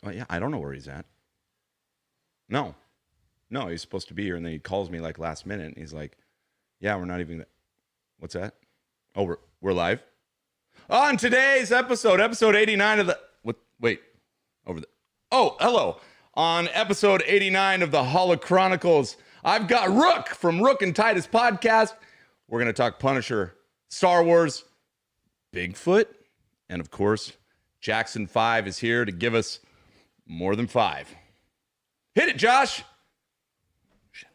Oh, yeah, I don't know where he's at. No, he's supposed to be here, and then he calls me like last minute, and he's like, "Yeah, we're not even." What's that? Oh, we're live on today's episode 89 of the. What? Wait, over the. Oh, hello. On episode 89 of the Holochronicles, I've got Rook from Rook and Titus Podcast. We're gonna talk Punisher, Star Wars, Bigfoot, and of course, Jaxxon 5 is here to give us more than 5. Hit it, Josh. Shit.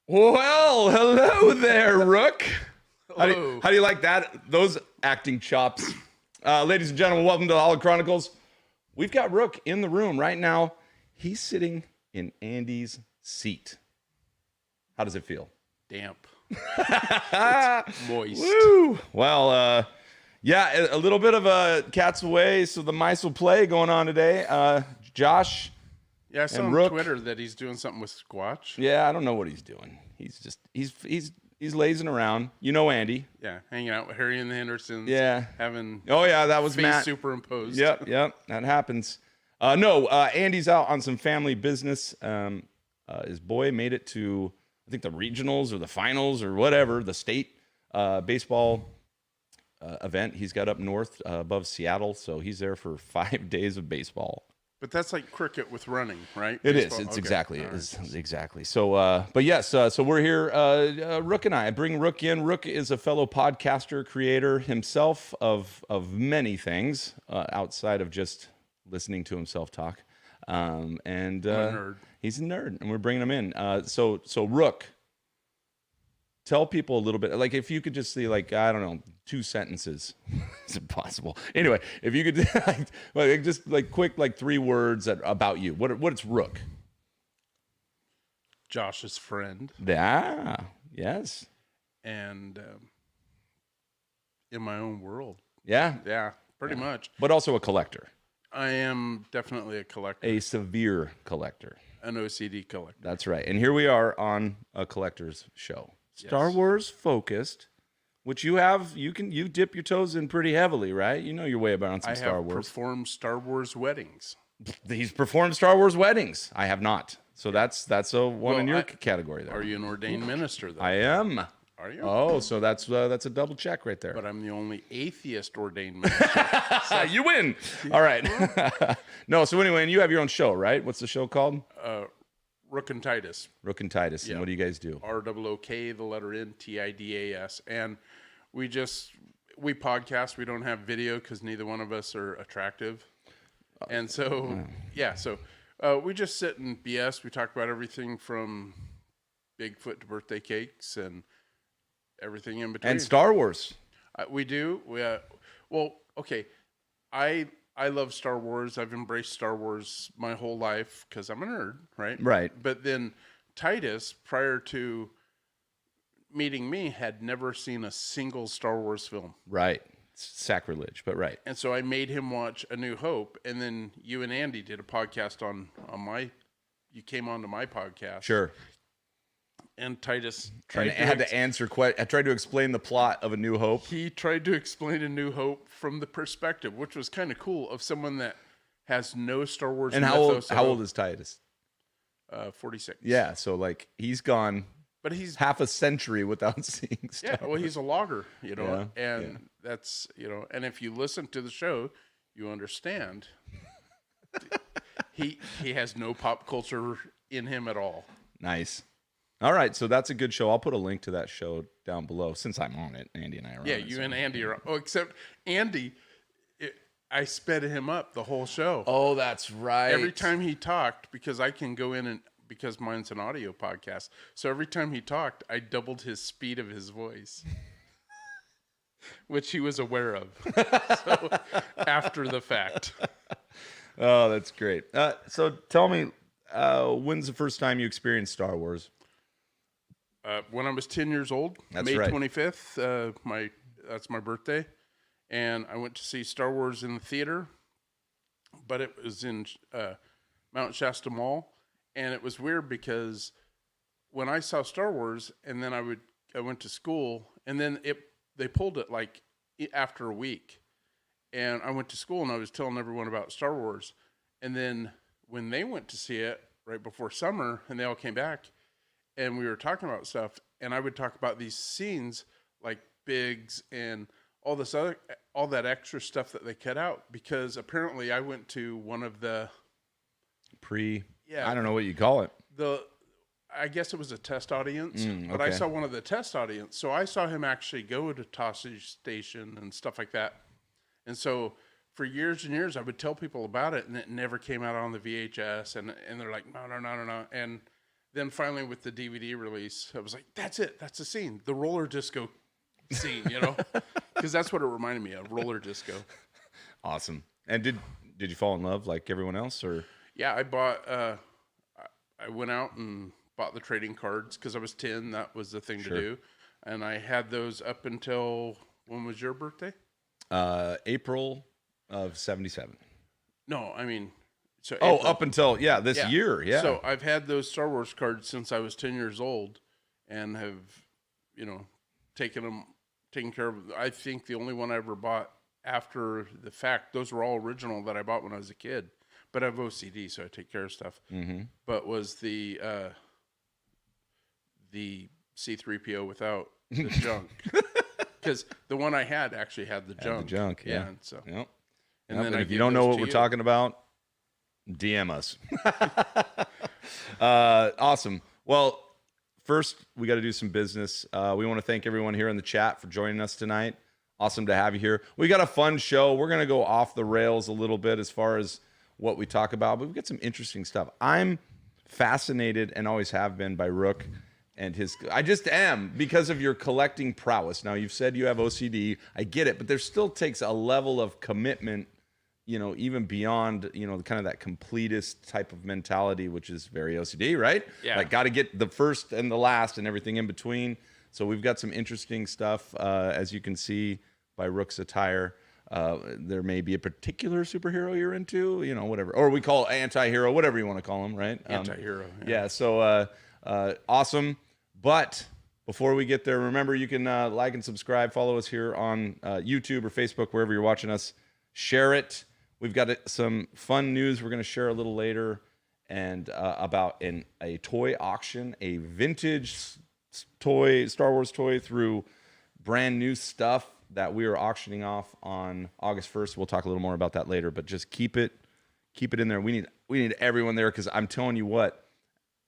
Well, hello there, Rook. How do you like that? Those acting chops. Ladies and gentlemen, welcome to the Holochronicles. We've got Rook in the room right now. He's sitting in Andy's seat. How does it feel? Damp. It's moist. Woo! Well, yeah, a little bit of a cat's away, so the mice will play going on today. Josh. Yeah, I saw on Rook. Twitter that he's doing something with Squatch. Yeah, I don't know what he's doing. He's lazing around. You know Andy. Yeah, hanging out with Harry and the Hendersons. Yeah. Having Oh yeah, that was face Matt. superimposed. Yep, that happens. No, Andy's out on some family business. His boy made it to, I think, the regionals or the finals or whatever, the state baseball event he's got up north above Seattle. So he's there for 5 days of baseball. But that's like cricket with running, right? It Baseball? is. It's Okay. exactly. All It right. is exactly. So, but yes. So we're here. Rook and I bring Rook in. Rook is a fellow podcaster, creator himself of many things outside of just listening to himself talk. And I'm a nerd. He's a nerd, and we're bringing him in. So Rook, tell people a little bit. Like, if you could just say, like, I don't know, 2 sentences. It's impossible. Anyway, if you could just quick 3 words about you. What's Rook? Josh's friend. Yeah. Yes. And in my own world. Yeah. Yeah, pretty much. But also a collector. I am definitely a collector. A severe collector. An OCD collector. That's right. And here we are on a collector's show. Star Yes. Wars focused, which you dip your toes in pretty heavily, right? You know your way about on some I Star have Wars. performed Star Wars weddings. He's performed Star Wars weddings. I have not. So that's a one in your category there. Are you an ordained minister, though? I am. Are you? Oh, so that's a double check right there. But I'm the only atheist ordained minister. You win. All right. No, so anyway, and you have your own show, right? What's the show called? Rook and Titus. Rook and Titus. Yeah. And what do you guys do? R-O-O-K, the letter N, T-I-D-A-S. And we podcast. We don't have video because neither one of us are attractive. And so, we just sit and BS. We talk about everything from Bigfoot to birthday cakes and everything in between. And Star Wars. We do. I love Star Wars. I've embraced Star Wars my whole life because I'm a nerd, right? Right. But then Titus, prior to meeting me, had never seen a single Star Wars film. Right. Sacrilege, but right. And so I made him watch A New Hope, and then you and Andy did a podcast you came onto my podcast. Sure. And Titus I had to answer. I tried to explain the plot of A New Hope. He tried to explain A New Hope from the perspective, which was kind of cool, of someone that has no Star Wars. And how old is Titus? 46. Yeah, so like he's gone, but he's half a century without seeing Star yeah. Well, he's a logger, Yeah, and that's and if you listen to the show, you understand. he has no pop culture in him at all. Nice. All right, so that's a good show. I'll put a link to that show down below since I'm on it. Andy and I are on it. Yeah, you and Andy are. Oh, except Andy, I sped him up the whole show. Oh, that's right. Every time he talked, because I can go in and because mine's an audio podcast, so every time he talked, I doubled his speed of his voice, which he was aware of. So after the fact. Oh, that's great. So tell me, when's the first time you experienced Star Wars? When I was 10 years old, That's May right. 25th, that's my birthday. and I went to see Star Wars in the theater, but it was in Mount Shasta Mall, and it was weird because when I saw Star Wars, and then I went to school, and then they pulled it like after a week, and I went to school and I was telling everyone about Star Wars, and then when they went to see it right before summer, and they all came back, and we were talking about stuff, and I would talk about these scenes like Biggs and all that extra stuff that they cut out, because apparently I went to one of the I don't know what you call it. I guess it was a test audience, but okay. I saw one of the test audience. So I saw him actually go to Tosche Station and stuff like that. And so for years and years, I would tell people about it, and it never came out on the VHS. And they're like, no. And then finally with the DVD release, I was like, that's it. That's the scene. The roller disco scene, because that's what it reminded me of, roller disco. Awesome. And did you fall in love like everyone else, or? Yeah, I went out and bought the trading cards because I was 10. That was the thing to do. And I had those up until, when was your birthday? April of 77. No, I mean, so April. April. Up until, this year. Yeah. So I've had those Star Wars cards since I was 10 years old, and have, taken care of. I think the only one I ever bought after the fact, those were all original that I bought when I was a kid. But I have OCD, so I take care of stuff. Mm-hmm. But was the C-3PO without the junk? Because the one I had actually had the junk. The junk, yeah. And so, yep. And then if you don't know what we're talking about, DM us. Awesome. Well, first we got to do some business. We want to thank everyone here in the chat for joining us tonight. Awesome to have you here. We got a fun show. We're going to go off the rails a little bit as far as what we talk about, but we've got some interesting stuff. I'm fascinated, and always have been, by Rook and his. I just am, because of your collecting prowess. Now, you've said you have OCD. I get it, but there still takes a level of commitment, even beyond, kind of that completist type of mentality, which is very OCD, right? Yeah. Like, got to get the first and the last and everything in between. So we've got some interesting stuff, as you can see by Rook's attire. There may be a particular superhero you're into, whatever, or we call anti-hero, whatever you want to call him, right? Anti-hero. Yeah. So awesome. But before we get there, remember, you can like and subscribe, follow us here on YouTube or Facebook, wherever you're watching us. Share it. We've got some fun news we're going to share a little later, and about a toy auction, a vintage toy, Star Wars toy, through brand new stuff that we are auctioning off on August 1st. We'll talk a little more about that later, but just keep it in there. We need everyone there, because I'm telling you what,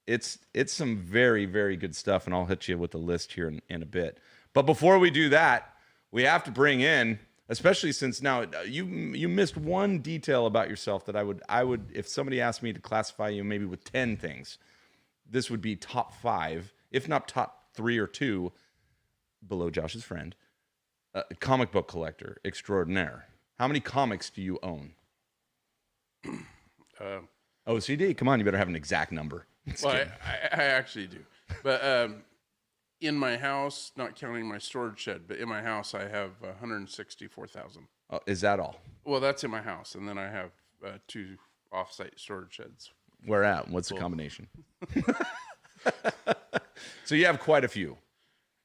it's some very, very good stuff, and I'll hit you with the list here in a bit. But before we do that, we have to bring in, especially since now you missed one detail about yourself that I would, if somebody asked me to classify you maybe with 10 things, this would be top 5, if not top 3 or 2, below Josh's friend. Comic book collector extraordinaire. How many comics do you own? OCD. Come on, you better have an exact number. Well, I actually do. But in my house, not counting my storage shed, but in my house, I have 164,000. Is that all? Well, that's in my house. And then I have 2 off-site storage sheds. Where at? What's the combination? So you have quite a few.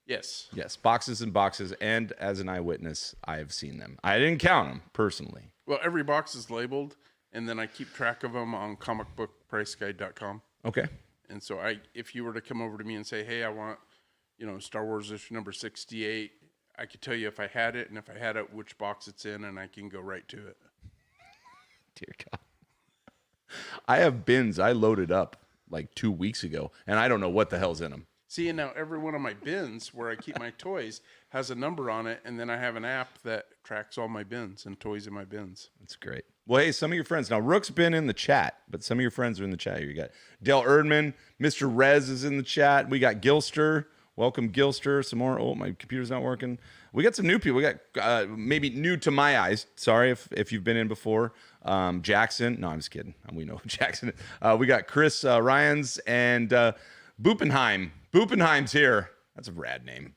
Yes. Yes, boxes and boxes, and as an eyewitness, I have seen them. I didn't count them personally. Well, every box is labeled, and then I keep track of them on comicbookpriceguide.com. Okay. And so if you were to come over to me and say, hey, I want, Star Wars issue number 68, I could tell you if I had it, and if I had it, which box it's in, and I can go right to it. Dear God. I have bins I loaded up like 2 weeks ago, and I don't know what the hell's in them. See, and now every one of my bins where I keep my toys has a number on it, and then I have an app that tracks all my bins and toys in my bins. That's great. Well, hey, some of your friends. Now, Rook's been in the chat, but some of your friends are in the chat here. You got Dale Erdman. Mr. Rez is in the chat. We got Gilster. Welcome, Gilster. Some more. Oh, my computer's not working. We got some new people. We got maybe new to my eyes. Sorry if you've been in before. Jaxxon. No, I'm just kidding. We know Jaxxon. We got Chris Ryans and Bupenheim. Bupenheim's here. That's a rad name.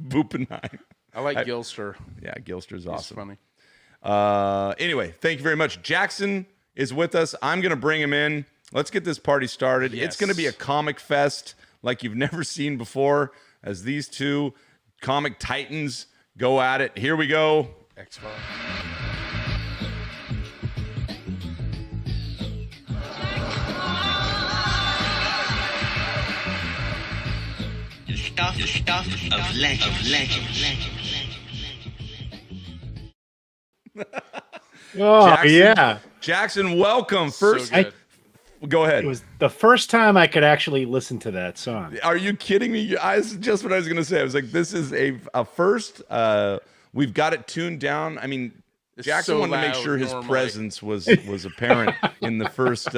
Bupenheim. I like Gilster. Yeah, Gilster's He's awesome. funny. Anyway, thank you very much. Jaxxon is with us. I'm going to bring him in. Let's get this party started. Yes. It's going to be a comic fest like you've never seen before as these two comic titans go at it. Here we go. X-Files. The stuff of legend. Oh, Jaxxon, yeah. Jaxxon, welcome. First, So good. go ahead. It was the first time I could actually listen to that song. Are you kidding me? That's just what I was going to say. I was like, this is a first. We've got it tuned down. I mean, It's Jaxxon so wanted to make loud sure his normally. presence was apparent in the first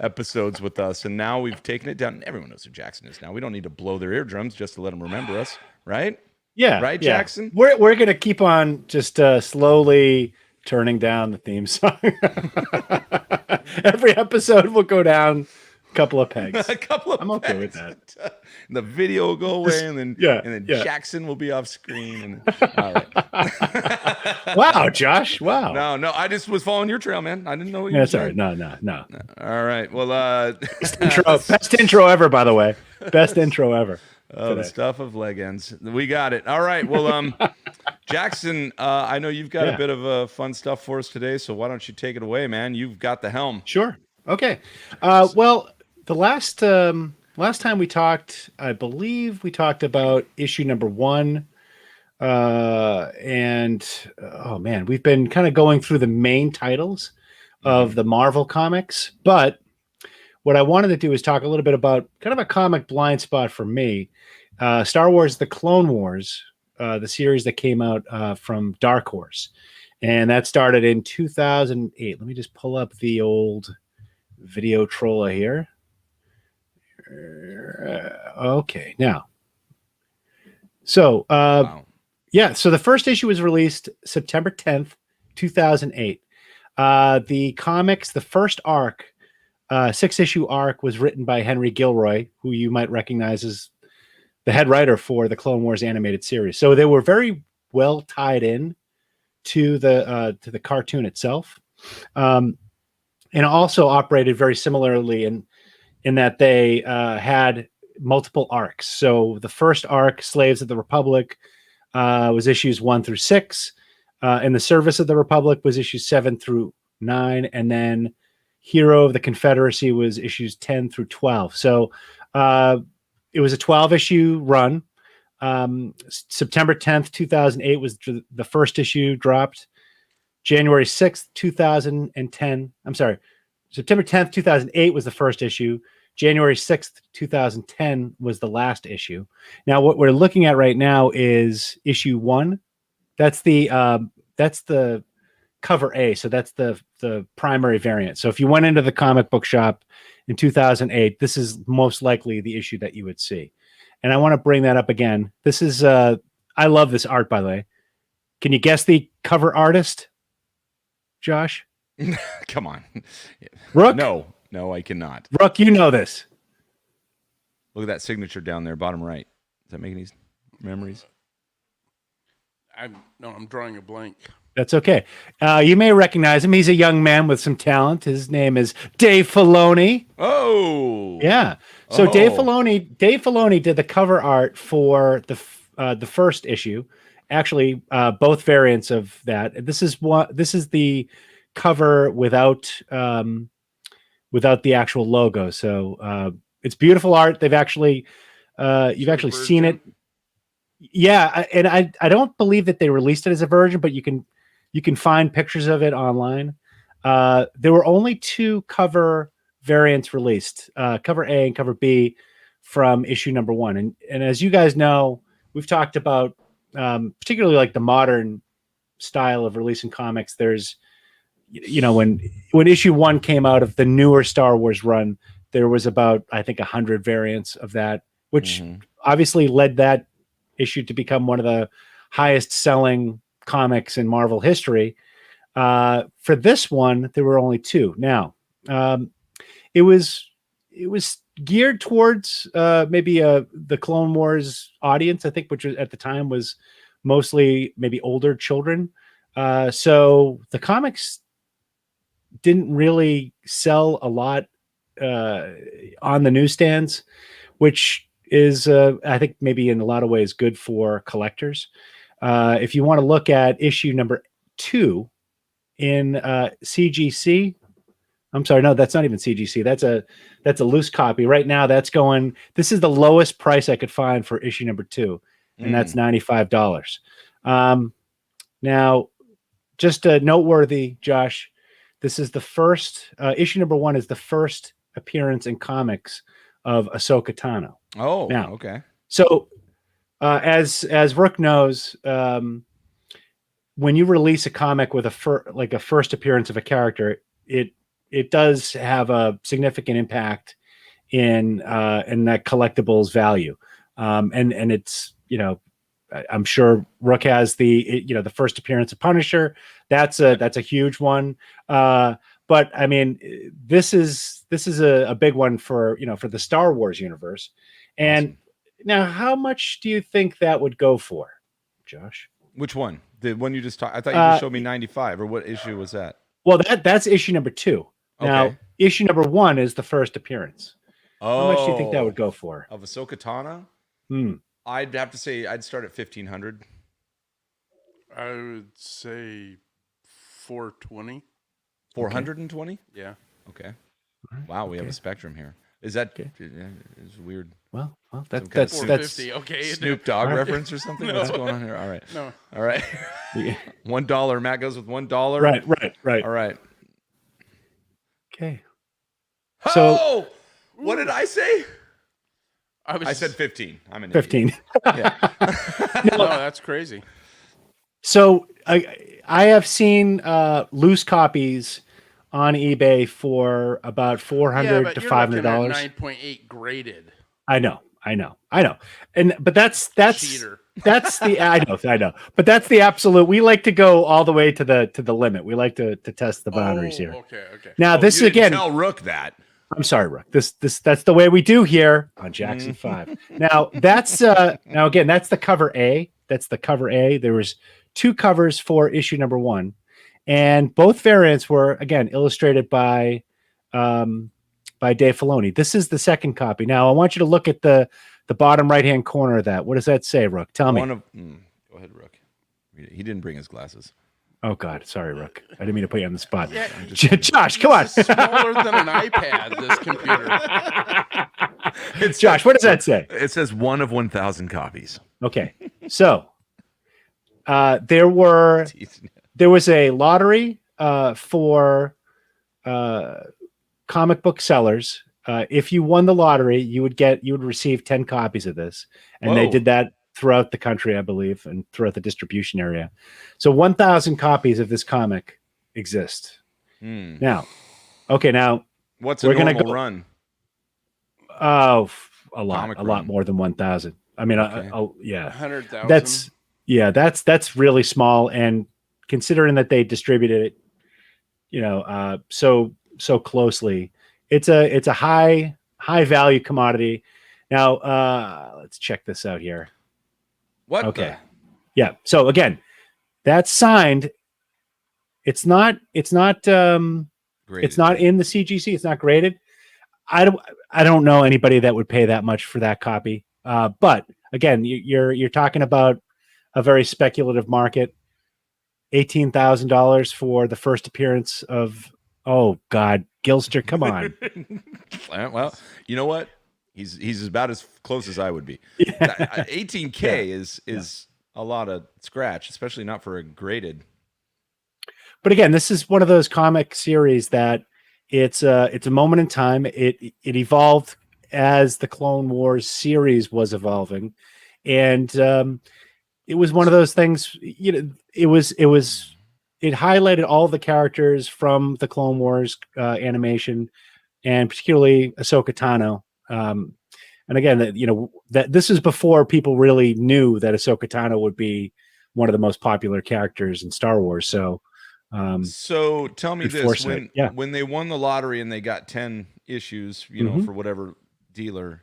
episodes with us, and now we've taken it down. Everyone knows who Jaxxon is now. We don't need to blow their eardrums just to let them remember us, right? Yeah. Right, yeah. Jaxxon? We're going to keep on just slowly turning down the theme song. Every episode will go down a couple of pegs. A couple of I'm okay with pegs. And the video will go away, and then yeah. Jaxxon will be off screen. And all right. Wow, Josh. Wow. No, I just was following your trail, man. I didn't know what you That's were all saying. right. No. All right. Well, Best intro ever, by the way. Best intro ever. Oh, the stuff of leg ends. We got it. All right. Well, Jaxxon, I know you've got a bit of fun stuff for us today, so why don't you take it away, man? You've got the helm. Sure. Okay. Well, the last time we talked, I believe we talked about issue number 1. And oh man, we've been kind of going through the main titles of the Marvel comics, but what I wanted to do is talk a little bit about kind of a comic blind spot for me. Star Wars: The Clone Wars, the series that came out from Dark Horse. And that started in 2008. Let me just pull up the old video troller here. Okay, now. So, Wow. yeah, so the first issue was released September 10th, 2008. The comics, the first arc, 6-issue arc, was written by Henry Gilroy, who you might recognize as the head writer for the Clone Wars animated series. So they were very well tied in to the cartoon itself, and also operated very similarly in that they had multiple arcs. So the first arc, Slaves of the Republic, was issues 1 through 6. In the Service of the Republic was issues 7 through 9, and then Hero of the Confederacy was issues 10 through 12. So it was a 12-issue run. September 10th, 2008 was the first issue dropped. January 6th, 2010. I'm sorry. September 10th, 2008 was the first issue. January 6th, 2010 was the last issue. Now, what we're looking at right now is issue 1. That's the cover A. So that's the primary variant. So if you went into the comic book shop in 2008, this is most likely the issue that you would see. And I want to bring that up again. This is, I love this art, by the way. Can you guess the cover artist, Josh? Come on. Rook? No, I cannot. Rook, you know this. Look at that signature down there, bottom right. Does that make any memories? I'm drawing a blank. That's okay. You may recognize him. He's a young man with some talent. His name is Dave Filoni. Oh, Yeah. So Oh. Dave Filoni did the cover art for the first issue. Actually, both variants of that. This is the cover without the actual logo. So it's beautiful art. They've actually you've actually seen it. Yeah, and I don't believe that they released it as a version, but you can find pictures of it online. There were only 2 cover variants released, cover A and cover B from issue number 1. And as you guys know, we've talked about particularly like the modern style of releasing comics. There's, when issue 1 came out of the newer Star Wars run, there was about, I think, 100 variants of that, which obviously led that issue to become one of the highest selling comics in Marvel history. For this one, there were only 2. Now, it was geared towards maybe the Clone Wars audience, I think, which at the time was mostly maybe older children. So the comics didn't really sell a lot on the newsstands, which is, I think, maybe in a lot of ways good for collectors. If you want to look at issue number 2 in CGC, I'm sorry, no, that's not even CGC. That's a loose copy right now. This is the lowest price I could find for issue number 2, and that's $95. Now, just noteworthy, Josh, this is the first issue number 1 is the first appearance in comics of Ahsoka Tano. Oh, now, okay. So, as Rook knows, when you release a comic with a first appearance of a character, it does have a significant impact in that collectible's value, and it's, I'm sure Rook has the first appearance of Punisher. That's a huge one. But I mean, this is a big one for the Star Wars universe. And awesome. Now, how much do you think that would go for, Josh? Which one? The one you just talked? I thought you just showed me 95. Or what issue was that? Well, that's issue number 2. Now, Okay. issue number 1 is the first appearance. Oh, how much do you think that would go for? Of Ahsoka Tano? Hmm. I'd have to say I'd start at 1,500. I would say 420. 420? Yeah. Okay. Wow, we have a spectrum here. Is that is weird? Well, Some kind of that's 450. Okay. Snoop Dogg reference or something? No. What's going on here? All right. No. All right. Yeah. $1. Matt goes with $1. Right. All right. Okay. So, what did I say? I said 15. I'm an 15. idiot. Yeah. No, that's crazy. So I have seen loose copies on eBay for about $400 to $500. 9.8 graded. I know. But that's Cheater. That's the I know. But that's the absolute. We like to go all the way to the limit. We like to test the boundaries here. Okay. Now this you didn't again. tell Rook that. I'm sorry, Rook. That's the way we do here on Jaxxon 5. Now that's now again, that's the cover A. That's the cover A. There was 2 covers for issue number 1, and both variants were again illustrated by Dave Filoni. This is the second copy. Now I want you to look at the bottom right hand corner of that. What does that say, Rook? Tell me. Go ahead, Rook. He didn't bring his glasses. Oh God, sorry, Rook. I didn't mean to put you on the spot. Yeah, Josh, come on. It's smaller than an iPad, this computer. Josh, what does that say? It says 1 of 1,000 copies. Okay. So there was a lottery for comic book sellers. If you won the lottery, you would receive 10 copies of this. And they did that throughout the country, I believe, and throughout the distribution area. So 1,000 copies of this comic exist. Now, what's a normal run? Oh, a lot more than 1,000. I mean, yeah, 100,000. That's really small, and considering that they distributed it, so closely, it's a high value commodity. Now, let's check this out here. What? Okay. Yeah. So again, that's signed. It's not it's not in the CGC. It's not graded. I don't know anybody that would pay that much for that copy. But again, you're talking about a very speculative market. $18,000 for the first appearance of, oh God, Gilster. Come on. Well, you know what? He's about as close as I would be. 18K is a lot of scratch, especially not for a graded. But again, this is one of those comic series that it's a moment in time. It evolved as the Clone Wars series was evolving, and it was one of those things. It highlighted all the characters from the Clone Wars animation, and particularly Ahsoka Tano. And again, that this is before people really knew that Ahsoka Tano would be one of the most popular characters in Star Wars. So tell me this: when they won the lottery and they got 10 issues, for whatever dealer,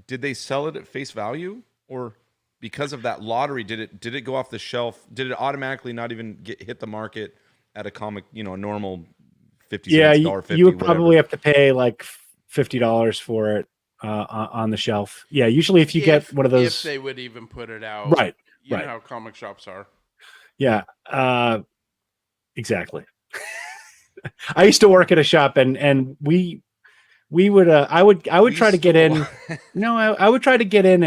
did they sell it at face value, or because of that lottery, did it go off the shelf? Did it automatically not even hit the market at a comic, a normal 50 Yeah, cents, you, $1.50, you would whatever? probably have to pay like $50 for it on the shelf. Yeah, usually if you get one of those, if they would even put it out, right? You Right. know how comic shops are. Yeah, exactly. I used to work at a shop, and we would I would try to get in. No, I would try to get in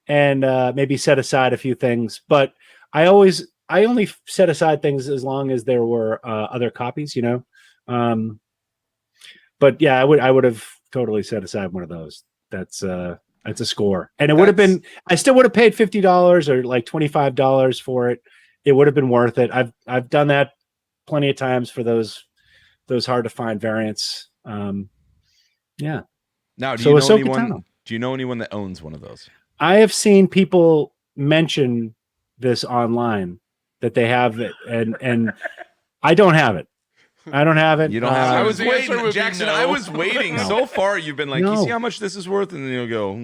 and maybe set aside a few things, but I only set aside things as long as there were other copies, but yeah, I would have totally set aside one of those. That's a score, and it would have been. I still would have paid $50 or like $25 for it. It would have been worth it. I've done that plenty of times for those hard to find variants. Yeah. Now, do So you know Ahsoka anyone? Tano. Do you know anyone that owns one of those? I have seen people mention this online that they have it, and I don't have it. I don't have it. You don't have. I was the answer waiting, would be Jaxxon. no. I was waiting. No. So far, you've been like, No. you see how much this is worth, and then you'll go,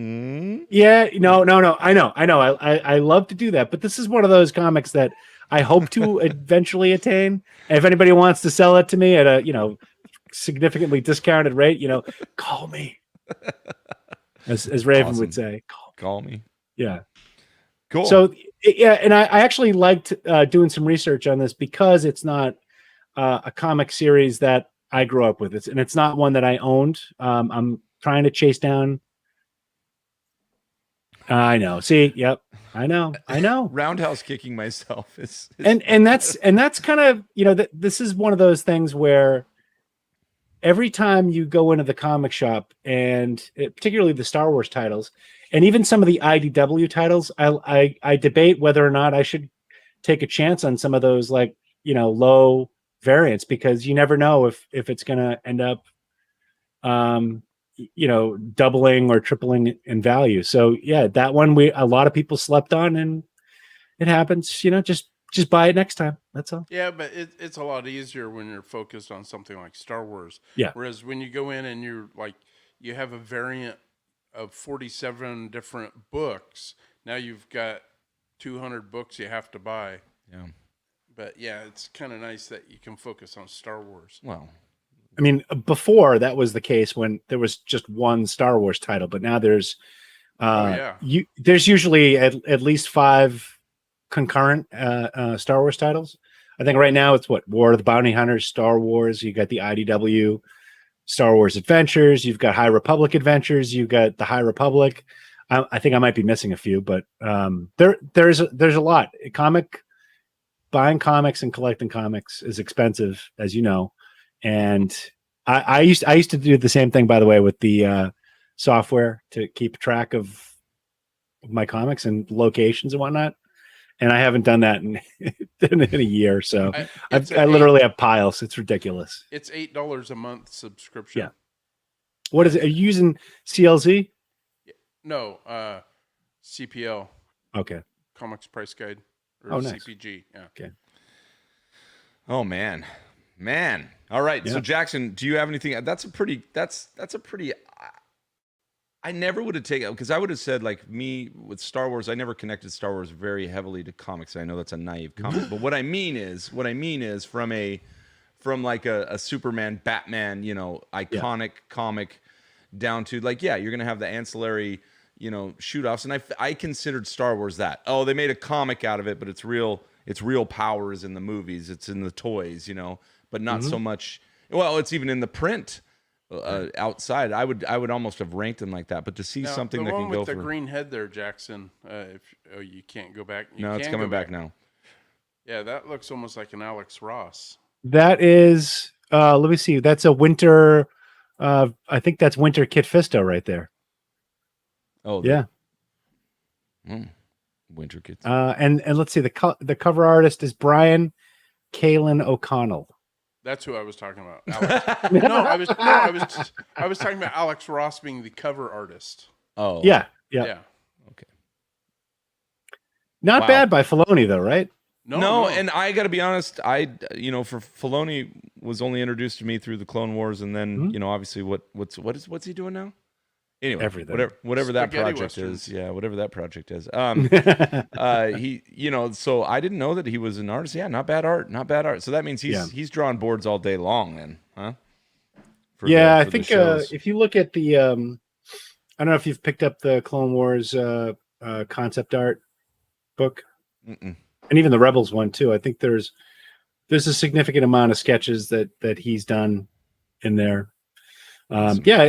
Yeah, no. I know. I love to do that, but this is one of those comics that I hope to eventually attain. And if anybody wants to sell it to me at a significantly discounted rate, call me. As Raven Awesome. would say, call me. Yeah. Cool. So yeah, and I actually liked doing some research on this because it's not a comic series that I grew up with. It's not one that I owned. I'm trying to chase down. I know. See, yep. I know. Roundhouse kicking myself is And that's kind of this is one of those things where every time you go into the comic shop, and particularly the Star Wars titles, and even some of the IDW titles, I debate whether or not I should take a chance on some of those low variants, because you never know if it's going to end up doubling or tripling in value. So yeah, that one a lot of people slept on, and it happens. Just buy it next time. That's all. Yeah, but it's a lot easier when you're focused on something like Star Wars. Yeah. Whereas when you go in and you have a variant of 47 different books, now you've got 200 books you have to buy. Yeah. But yeah, it's kind of nice that you can focus on Star Wars. Well, I mean, before that was the case when there was just one Star Wars title, but now there's there's usually at least 5 concurrent Star Wars titles. I think right now it's War of the Bounty Hunters, Star Wars. You got the IDW Star Wars Adventures. You've got High Republic Adventures. You've got the High Republic. I think I might be missing a few, but there's a lot. Buying comics and collecting comics is expensive, as you know. And I used to do the same thing, by the way, with the software to keep track of my comics and locations and whatnot. And I haven't done that in a year. So I literally have piles. It's ridiculous. It's $8 a month subscription. Yeah. What is it? Are you using CLZ? No, CPL. Okay. Comics Price Guide. Or nice. CPG. Yeah. Okay. oh man. All right. Yeah. So Jaxxon, do you have anything? That's a pretty. I never would have taken, because I would have said, like, me with Star Wars, I never connected Star Wars very heavily to comics. I know that's a naive comment, but what I mean is from like a Superman, Batman, iconic comic down to you're gonna have the ancillary, shoot offs, and I considered Star Wars that. Oh, they made a comic out of it, but it's real powers in the movies, it's in the toys, but not so much. Well, it's even in the print. Outside, I would almost have ranked them like that, but to see something that can go for for the green head there, Jaxxon. You can't go back. No, it's coming back now. Yeah, that looks almost like an Alex Ross. That is, let me see. That's a winter. I think that's Winter Kit Fisto right there. Oh yeah. Winter Kids. And let's see. The cover artist is Brian Kalin O'Connell. That's who I was talking about. Alex. I was talking about Alex Ross being the cover artist. Oh. Yeah. Okay. Not bad by Filoni though, right? No, and I got to be honest, for Filoni was only introduced to me through the Clone Wars, and then obviously what's he doing now? Anyway, Everything. whatever that Spaghetti project westerns. is. Yeah, whatever that project is. He, so I didn't know that he was an artist. Yeah, not bad art. So that means he's drawing boards all day long then, huh? I think if you look at the, I don't know if you've picked up the Clone Wars concept art book, and even the Rebels one too. I think there's a significant amount of sketches that he's done in there. Awesome. Yeah,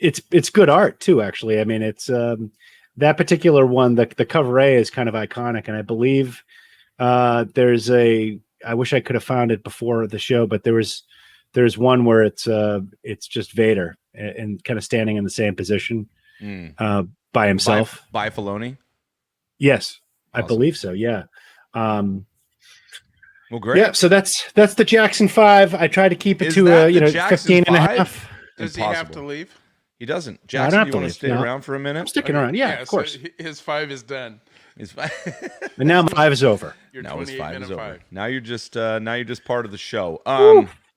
it's good art too. Actually, I mean, it's that particular one. The cover A is kind of iconic, and I believe there's I wish I could have found it before the show, but there's one where it's just Vader and kind of standing in the same position by himself. By Filoni? Yes, awesome. I believe so. Yeah. Well, great. Yeah, so that's the Jaxxon 5. I try to keep it to 15 and a half. Does he have to leave? He doesn't. No, I Jaxxon, don't have you to want to leave. stay No. around for a minute? I'm sticking around. Yeah, of course. So his 5 is done. He's fine. And now 5 is over. Your Now his 5 is over. 5. Now you're just part of the show.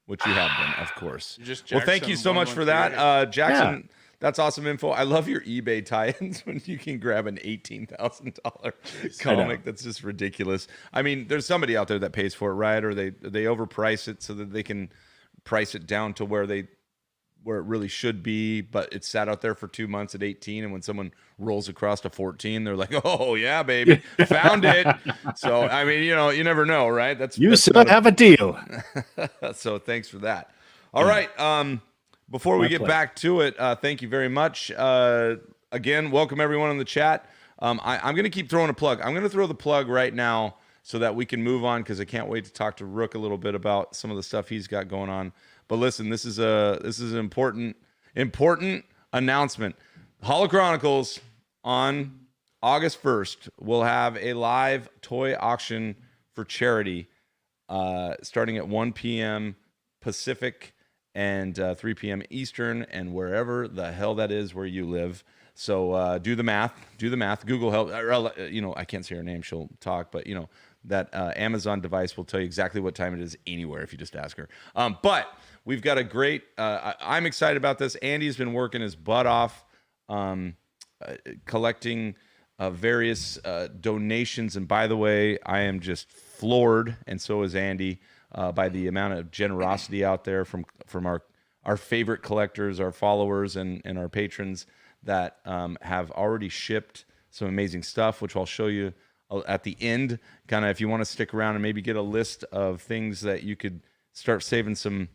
Which you have been, of course. Just Well, thank you so much for that, Jaxxon. Yeah. That's awesome info. I love your eBay tie-ins when you can grab an $18,000 comic. That's just ridiculous. I mean, there's somebody out there that pays for it, right? Or they overprice it so that they can price it down to where it really should be, but it's sat out there for 2 months at 18, and when someone rolls across to 14, they're like, "Oh yeah, baby, found it." So I mean, you never know, right? That's still have a deal. So thanks for that. All right. Before we get back to it, thank you very much. Again, welcome everyone in the chat. I'm going to keep throwing a plug. I'm going to throw the plug right now so that we can move on, because I can't wait to talk to Rook a little bit about some of the stuff he's got going on. But listen, this is an important announcement. Holochronicles on August 1st will have a live toy auction for charity, starting at 1 p.m. Pacific and 3 p.m. Eastern, and wherever the hell that is where you live. So do the math. Google help. I can't say her name. She'll talk, but that Amazon device will tell you exactly what time it is anywhere if you just ask her. But we've got a great. I'm excited about this. Andy's been working his butt off, collecting various donations. And by the way, I am just floored, and so is Andy, by the amount of generosity out there from our favorite collectors, our followers, and our patrons that have already shipped some amazing stuff, which I'll show you at the end, kind of if you want to stick around and maybe get a list of things that you could start saving some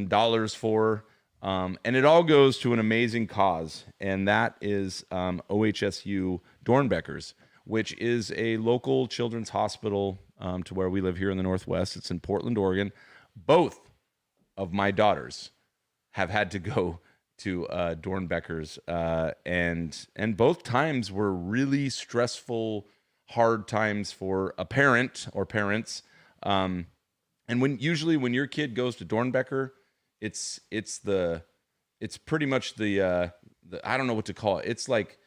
dollars for. And it all goes to an amazing cause, and that is OHSU Dornbeckers, which is a local children's hospital to where we live here in the Northwest. It's in Portland, Oregon. Both of my daughters have had to go to Dornbeckers, and both times were really stressful, hard times for a parent or parents. And when your kid goes to Dornbecker, it's pretty much the I don't know what to call it. It's like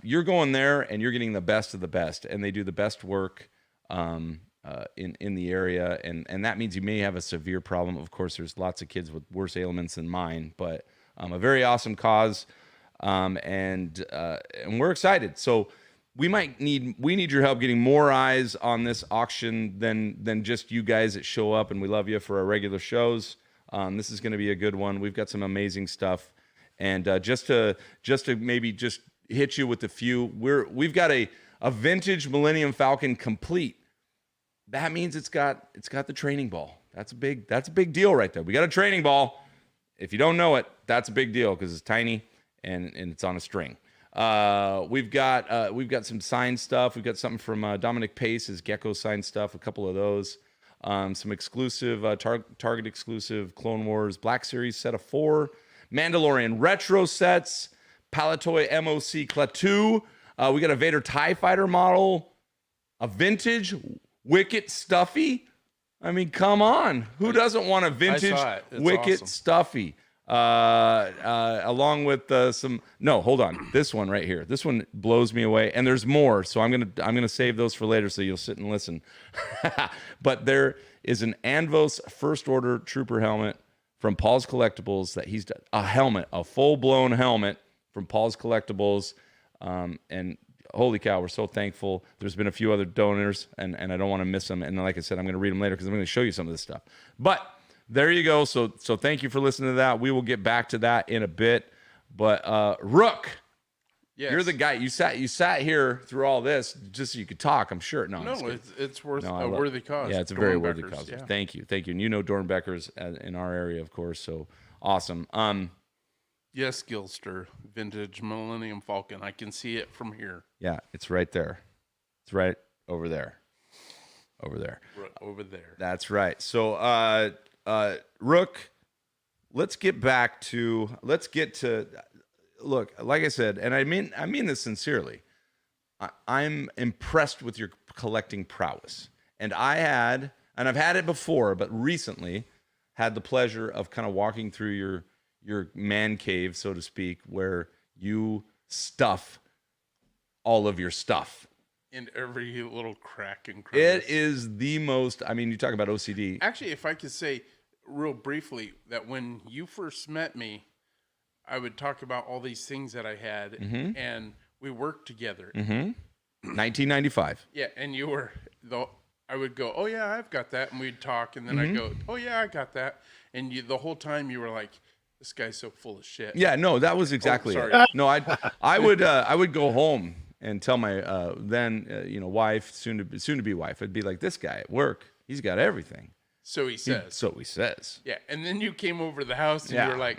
you're going there and you're getting the best of the best, and they do the best work in the area, and that means you may have a severe problem. Of course, there's lots of kids with worse ailments than mine, but a very awesome cause, and we're excited. So we need your help getting more eyes on this auction than just you guys that show up, and we love you for our regular shows. This is going to be a good one. We've got some amazing stuff, and just to maybe just hit you with a few, we've got a vintage Millennium Falcon complete. That means it's got the training ball. That's a big deal right there. We got a training ball. If you don't know it, that's a big deal because it's tiny and it's on a string. We've got some signed stuff. We've got something from Dominic Pace, his Gecko signed stuff, a couple of those. Some exclusive Target exclusive Clone Wars Black Series set of 4, Mandalorian retro sets, Palatoy MOC Klaatu. We got a Vader TIE Fighter model, a vintage Wicket Stuffy. I mean, come on. Who doesn't want a vintage Wicket awesome. Stuffy? Along with some. No, hold on. This one right here. This one blows me away, and there's more. So I'm gonna save those for later, so you'll sit and listen. But there is an Anvos First Order Trooper helmet from Paul's Collectibles that he's done. A helmet, a full-blown helmet from Paul's Collectibles. And holy cow, we're so thankful. There's been a few other donors, and I don't want to miss them. And like I said, I'm going to read them later because I'm going to show you some of this stuff. But there you go. So thank you for listening to that. We will get back to that in a bit. But Rook, Yes. you're the guy. You sat here through all this just so you could talk, I'm sure. No, it's worth a worthy cause. Yeah, it's a very worthy Dornbeckers, cause. yeah. Thank you. And you know Dornbeckers in our area, of course. So awesome. Yes, Gilster, vintage Millennium Falcon. I can see it from here. Yeah, it's right there. It's right over there. Over there. Right over there. That's right. So, Rook, let's get to look, like I said, and I mean this sincerely. I'm impressed with your collecting prowess. And I've had it before, but recently had the pleasure of kind of walking through your man cave, so to speak, where you stuff all of your stuff. In every little crack and crevice. It is the most, I mean, you talk about OCD. Actually, if I could say real briefly that when you first met me, I would talk about all these things that I had, and we worked together. 1995. Yeah, and you were, I would go, oh yeah, I've got that, and we'd talk, and then I'd go, oh yeah, I got that, and the whole time you were like, this guy's so full of shit. Yeah, no, that was exactly sorry. it. No, I would go home and tell my wife, soon to be wife, I'd be like, this guy at work, he's got everything. So he says. So he says. Yeah, and then you came over to the house and you were like,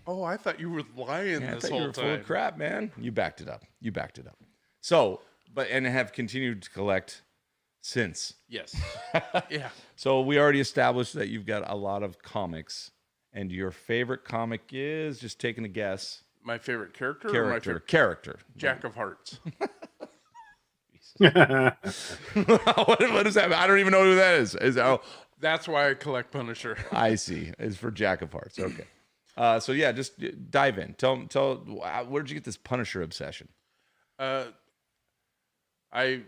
oh, I thought you were lying this whole time. Full of crap, man. You backed it up. So, and have continued to collect since. Yes. Yeah. So we already established that you've got a lot of comics, and your favorite comic is, just taking a guess. My favorite character. Or my favorite character. Jack of Hearts. what is that? I don't even know who that is. That's why I collect Punisher. I see. It's for Jack of Hearts. Okay. So yeah, just dive in. Tell where'd you get this Punisher obsession? When I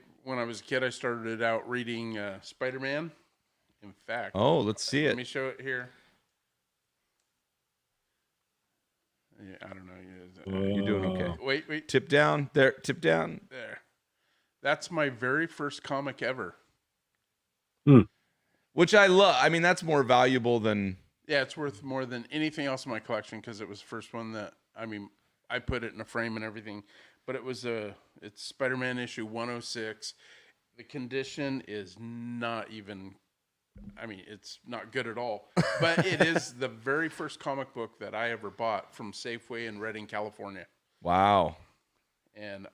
was a kid, I started out reading Spider-Man. In fact, let's see it. Let me show it here. Yeah, I don't know. You're doing okay. Wait. Tip down. There. Tip down. There. That's my very first comic ever. Which I love. I mean, that's more valuable than... Yeah, it's worth more than anything else in my collection because it was the first one that, I put it in a frame and everything. But it's Spider-Man issue 106. The condition is not even... it's not good at all. But it is the very first comic book that I ever bought from Safeway in Redding, California. Wow. And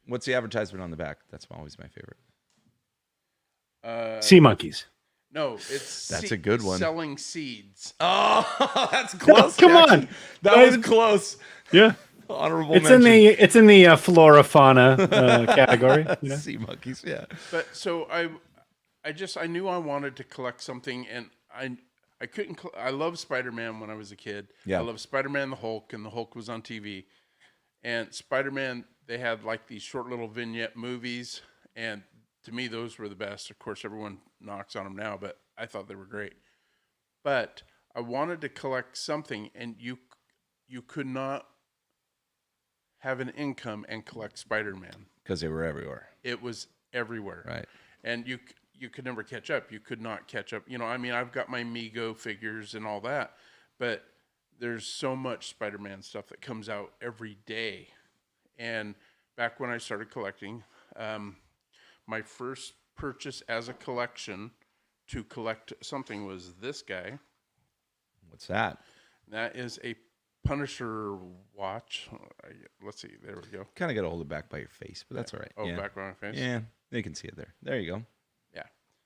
What's the advertisement on the back? That's always my favorite. Sea monkeys. No, it's that's a good one. Selling seeds. Oh, that's close. Come on, that was close. Yeah, honorable. It's mention. in the flora fauna category. Sea monkeys. Yeah. But so I knew I wanted to collect something, and I couldn't. I loved Spider-Man when I was a kid. Yeah. I loved Spider-Man, the Hulk, and the Hulk was on TV. And Spider-Man, they had like these short little vignette movies, and to me, those were the best. Of course, everyone knocks on them now, but I thought they were great. But I wanted to collect something, and you could not have an income and collect Spider-Man. Because they were everywhere. It was everywhere. Right. And you could never catch up. You could not catch up. I've got my Mego figures and all that, but there's so much Spider-Man stuff that comes out every day. And back when I started collecting, my first purchase as a collection to collect something was this guy. What's that? That is a Punisher watch. Let's see. There we go. Kind of got to hold it back by your face, but that's all right. Oh, yeah. Back by my face? Yeah, they can see it there. There you go. Yeah.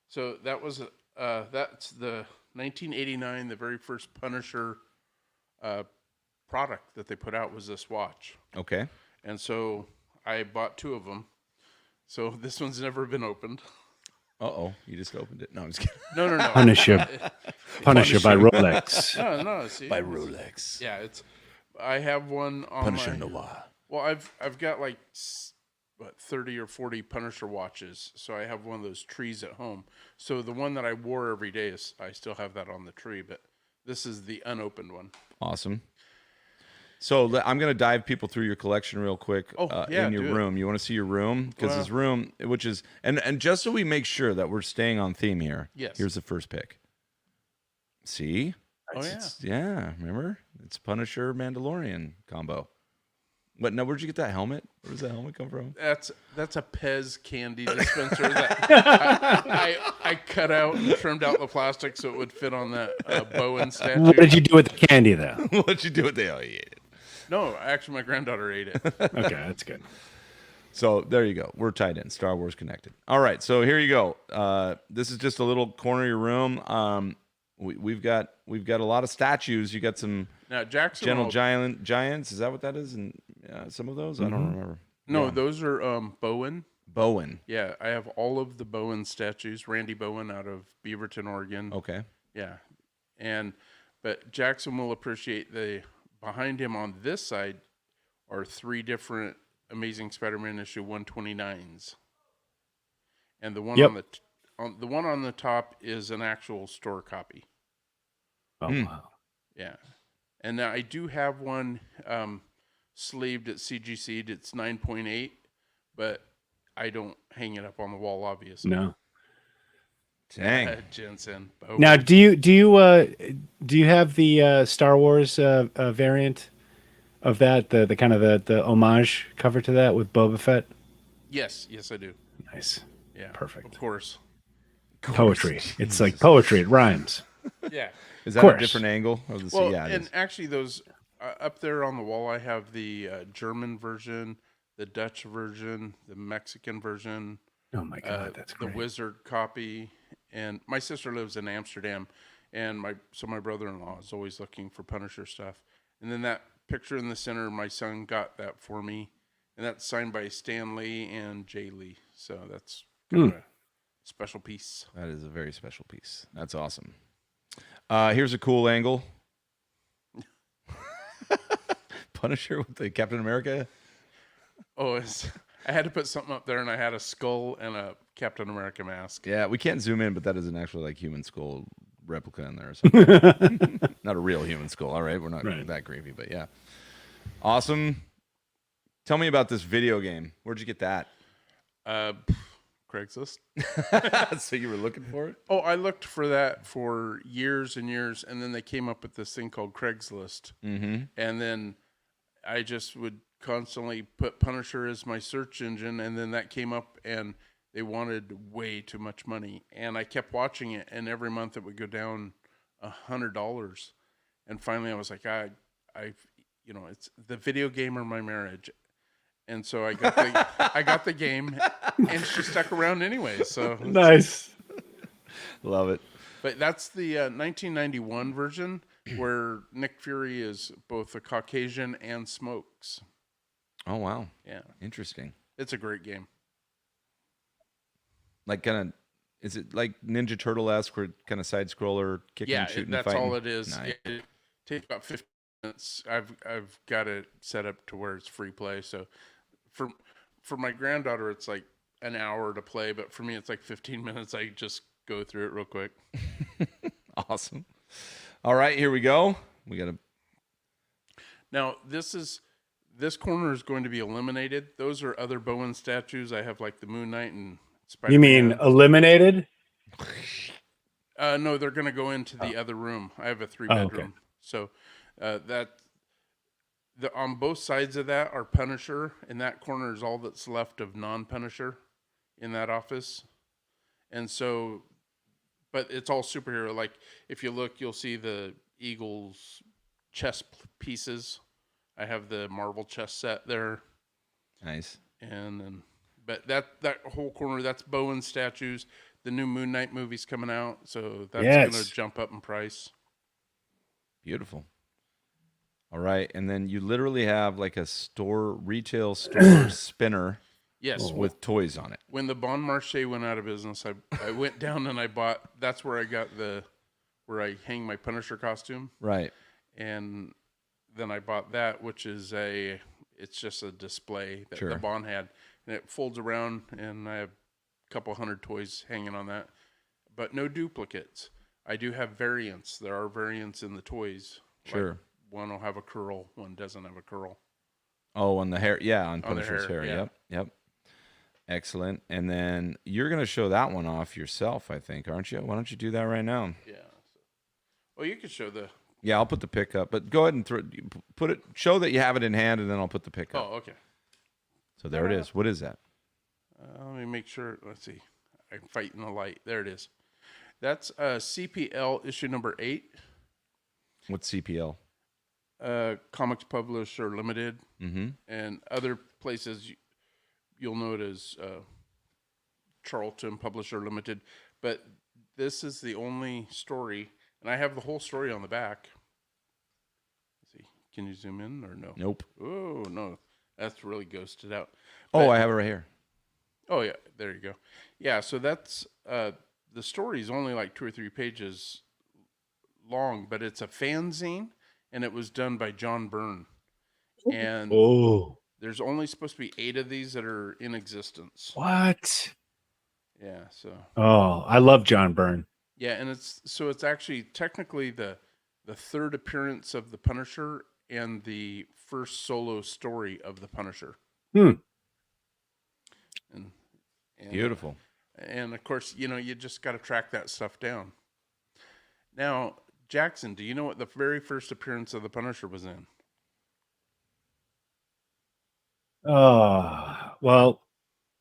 So that was that's the 1989, the very first Punisher product that they put out was this watch. Okay. And so I bought two of them. So this one's never been opened. Uh-oh, you just opened it. No, I'm just kidding. No. Punisher by Rolex. No. See, By Rolex. Yeah, I have one on Punisher Noir. Well, I've got like 30 or 40 Punisher watches. So I have one of those trees at home. So the one that I wore every day I still have that on the tree. But This is the unopened one. Awesome. So I'm going to dive people through your collection real quick. In your room. You want to see your room? Because this room, which is, and just so we make sure that we're staying on theme here. Yes. Here's the first pick. See? Yeah. Remember? It's Punisher Mandalorian combo. What? Now, where'd you get that helmet? Where does that helmet come from? That's a Pez candy dispenser that I cut out and trimmed out the plastic so it would fit on that Bowen statue. What did you do with the candy, though? What'd you do with the? Oh, you ate it. No, actually, my granddaughter ate it. Okay, that's good. So there you go. We're tied in. Star Wars connected. All right. So here you go. This is just a little corner of your room. We've got a lot of statues. You got some Now, Jaxxon gentle giants. Is that what that is? And some of those I don't remember. No, those are Bowen. Bowen. Yeah, I have all of the Bowen statues. Randy Bowen out of Beaverton, Oregon. Okay. Yeah, but Jaxxon will appreciate behind him on this side are 3 different Amazing Spider-Man issue 129s, and the one the one on the top is an actual store copy. Oh wow! Yeah, and now I do have one sleeved at CGC'd. It's 9.8, but I don't hang it up on the wall, obviously. No. Dang. Jensen. Now, do you have the Star Wars variant of that? The kind of the homage cover to that with Boba Fett? Yes, I do. Nice. Yeah, Perfect. Of course. Poetry. It's like poetry. It rhymes. Yeah. Is that a different angle? Well, and actually, those up there on the wall, I have the German version, the Dutch version, the Mexican version. Oh my God, that's great. The Wizard copy, and my sister lives in Amsterdam, and my brother-in-law is always looking for Punisher stuff. And then that picture in the center, my son got that for me, and that's signed by Stan Lee and Jay Lee. So that's kind of a special piece. That is a very special piece. That's awesome. Here's a cool angle. Punisher with the Captain America. Oh, I had to put something up there, and I had a skull and a Captain America mask. Yeah, we can't zoom in, but that is an actual human skull replica in there or something. Not a real human skull. All right, we're not that creepy, but yeah. Awesome. Tell me about this video game. Where'd you get that? Craigslist. So you were looking for it? Oh, I looked for that for years and years, and then they came up with this thing called Craigslist. Mm-hmm. And then I just would constantly put Punisher as my search engine, and then that came up, and they wanted way too much money. And I kept watching it, and every month it would go down $100. And finally I was like, it's the video game or my marriage. And so I got the game, and she stuck around anyway. So nice. Love it. But that's the 1991 version where Nick Fury is both a Caucasian and smokes. Oh, wow. Yeah. Interesting. It's a great game. Like kind of, is it like Ninja Turtle-esque where kind of side scroller, kicking and shooting and fighting? Yeah, that's all it is. Nice. It takes about 15 minutes. I've got it set up to where it's free play. So for my granddaughter, it's like an hour to play, but for me, it's like 15 minutes. I just go through it real quick. Awesome. All right, here we go. We got to. Now, this corner is going to be eliminated. Those are other Bowen statues. I have like the Moon Knight and Spider-Man. You mean eliminated? No, they're going to go into the other room. I have a 3-bedroom. Okay. So on both sides of that are Punisher, and that corner is all that's left of non-Punisher in that office. And so, but it's all superhero. Like if you look, you'll see the Eagles chess pieces. I have the Marvel chess set there. Nice. And then, but that whole corner, that's Bowen statues. The new Moon Knight movie's coming out, so that's going to jump up in price. Beautiful. All right, and then you literally have like a retail store spinner. Yes, with toys on it. When the Bon Marché went out of business, I went down and I bought. That's where I got where I hang my Punisher costume. Right. And then I bought that, which is it's just a display that the Bon had, and it folds around, and I have a couple hundred toys hanging on that, but no duplicates. I do have variants. There are variants in the toys. Sure. Like one will have a curl, one doesn't have a curl. Oh, on the hair. Yeah, on On the Punisher's hair. hair, yeah. Yep. Excellent. And then you're going to show that one off yourself, I think, aren't you? Why don't you do that right now? Yeah. Well, you could show the. Yeah, I'll put the pick up, but go ahead and put it. Show that you have it in hand, and then I'll put the pick up. Oh, okay. So there it is. What is that? Let me make sure. Let's see. I'm fighting the light. There it is. That's CPL issue number 8. What's CPL? Comics Publisher Limited. Mm-hmm. And other places you'll know it as Charlton Publisher Limited. But this is the only story, and I have the whole story on the back. Let's see. Can you zoom in or no? Nope. Oh, no. That's really ghosted out. Oh, I have it right here. Oh, yeah. There you go. Yeah, so that's the story is only like 2 or 3 pages long, but it's a fanzine, and it was done by John Byrne. And there's only supposed to be 8 of these that are in existence. What? Yeah, so. Oh, I love John Byrne. Yeah, and it's actually technically the 3rd appearance of the Punisher and the first solo story of the Punisher. And Beautiful. And of course, you just got to track that stuff down. Now, Jaxxon, do you know what the very first appearance of the Punisher was in? Well,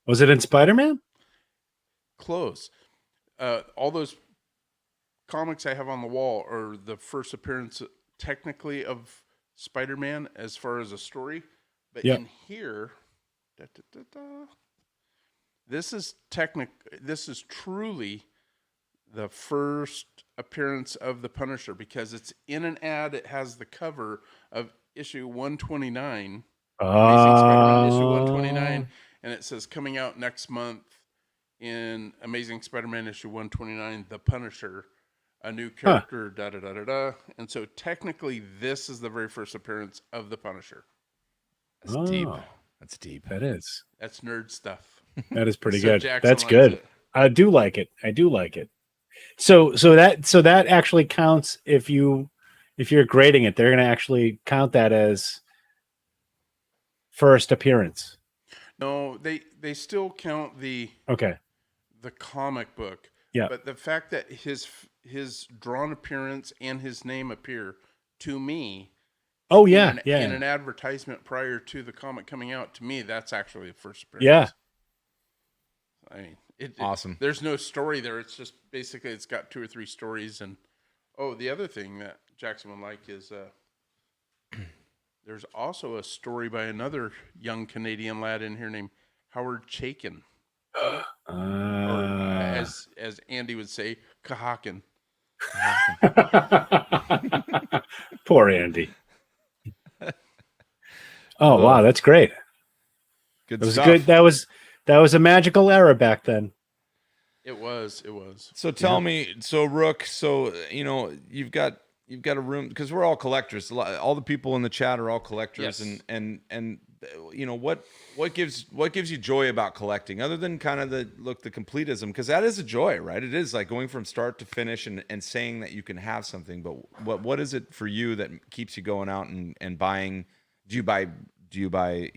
was it in Spider-Man? Close. All those comics I have on the wall are the first appearance, technically, of Spider-Man as far as a story. But in here, this is truly the first appearance of the Punisher, because it's in an ad. It has the cover of issue 129, Amazing Spider-Man issue 129, and it says coming out next month in Amazing Spider-Man issue 129, the Punisher, a new character, And so technically this is the very first appearance of the Punisher. That's deep. That's deep. That is. That's nerd stuff. That is pretty So good. Jaxxon That's likes good. it. I do like it. So that actually counts if you're grading it. They're going to actually count that as first appearance. No, they still count the comic book. Yeah. But the fact that his drawn appearance and his name appear to me. Oh in an advertisement prior to the comic coming out, to me that's actually the first appearance. Yeah. I mean, awesome. There's no story there. It's just basically it's got 2 or 3 stories. And the other thing that Jaxxon would like is there's also a story by another young Canadian lad in here named Howard Chaykin. Or as Andy would say, Kahaken. Poor Andy. Oh wow, that's great. Good It was stuff. good. That was a magical era back then. It was. So tell me, so Rook, you've got a room, because we're all collectors. All the people in the chat are all collectors, Yes. and what gives you joy about collecting, other than kind of the completism, because that is a joy, right? It is like going from start to finish and saying that you can have something. But what is it for you that keeps you going out and buying? Do you buy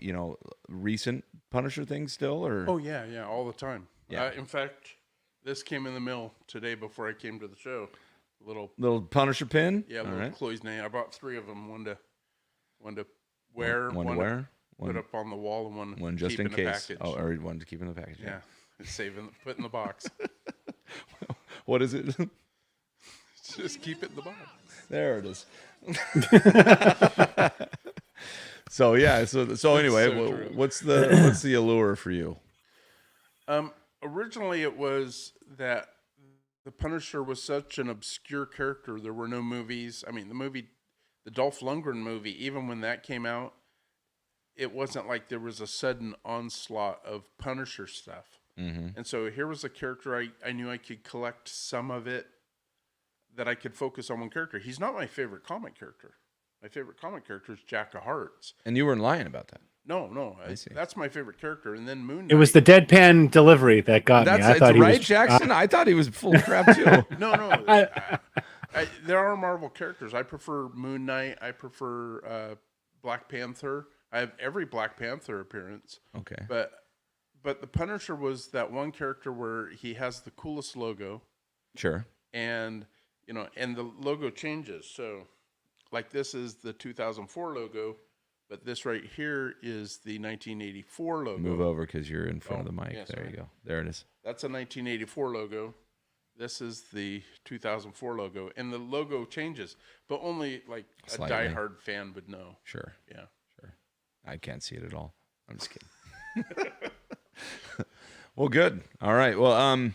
recent Punisher things still, or? Oh yeah, all the time. Yeah. In fact, this came in the mail today before I came to the show. Little Punisher pin. Yeah, All little right. Chloe's name. I bought 3 of them. One to wear. One to wear. Put up on the wall, and One just keep in the case. package. Oh, or one to keep in the package. Yeah, it's put in the box. What is it? Just keep it in the box. There it is. So yeah, so anyway, true. what's the allure for you? Originally it was that the Punisher was such an obscure character. There were no movies. I mean, the Dolph Lundgren movie, even when that came out, it wasn't like there was a sudden onslaught of Punisher stuff. Mm-hmm. And so here was a character I knew I could collect some of it, that I could focus on one character. He's not my favorite comic character. my favorite comic character is Jack of Hearts. And you weren't lying about that. No, I see. that's my favorite character. And then Moon Knight. It was the deadpan delivery that got me. I thought he right, was Jaxxon. I thought he was full of crap too. No. There are Marvel characters. I prefer Moon Knight. I prefer Black Panther. I have every Black Panther appearance. Okay. But the Punisher was that one character where he has the coolest logo. Sure. And and the logo changes. So, like this is the 2004 logo, but this right here is the 1984 logo. Move over because you're in front of the mic. yeah, there sorry. you go. There it is. That's a 1984 logo. This is the 2004 logo, and the logo changes, but only like Slightly. a diehard fan would know. Sure. Yeah. Sure. I can't see it at all. I'm just kidding. Well, good. All right. Well,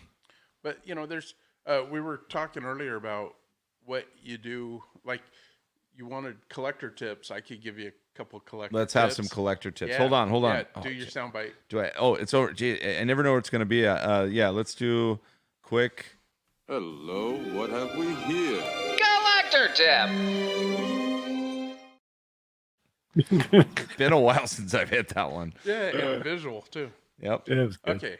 But there's we were talking earlier about what you do. Like you wanted collector tips. I could give you a couple collector. let's have some collector tips. Yeah. Hold on. Yeah, Oh, do your soundbite. Do I? Oh, it's over. Gee, I never know what it's going to be. Yeah, let's do quick. Hello, what have we here? Collector tip. It's been a while since I've hit that one. Yeah, and visual too. Yep. It was good. Okay.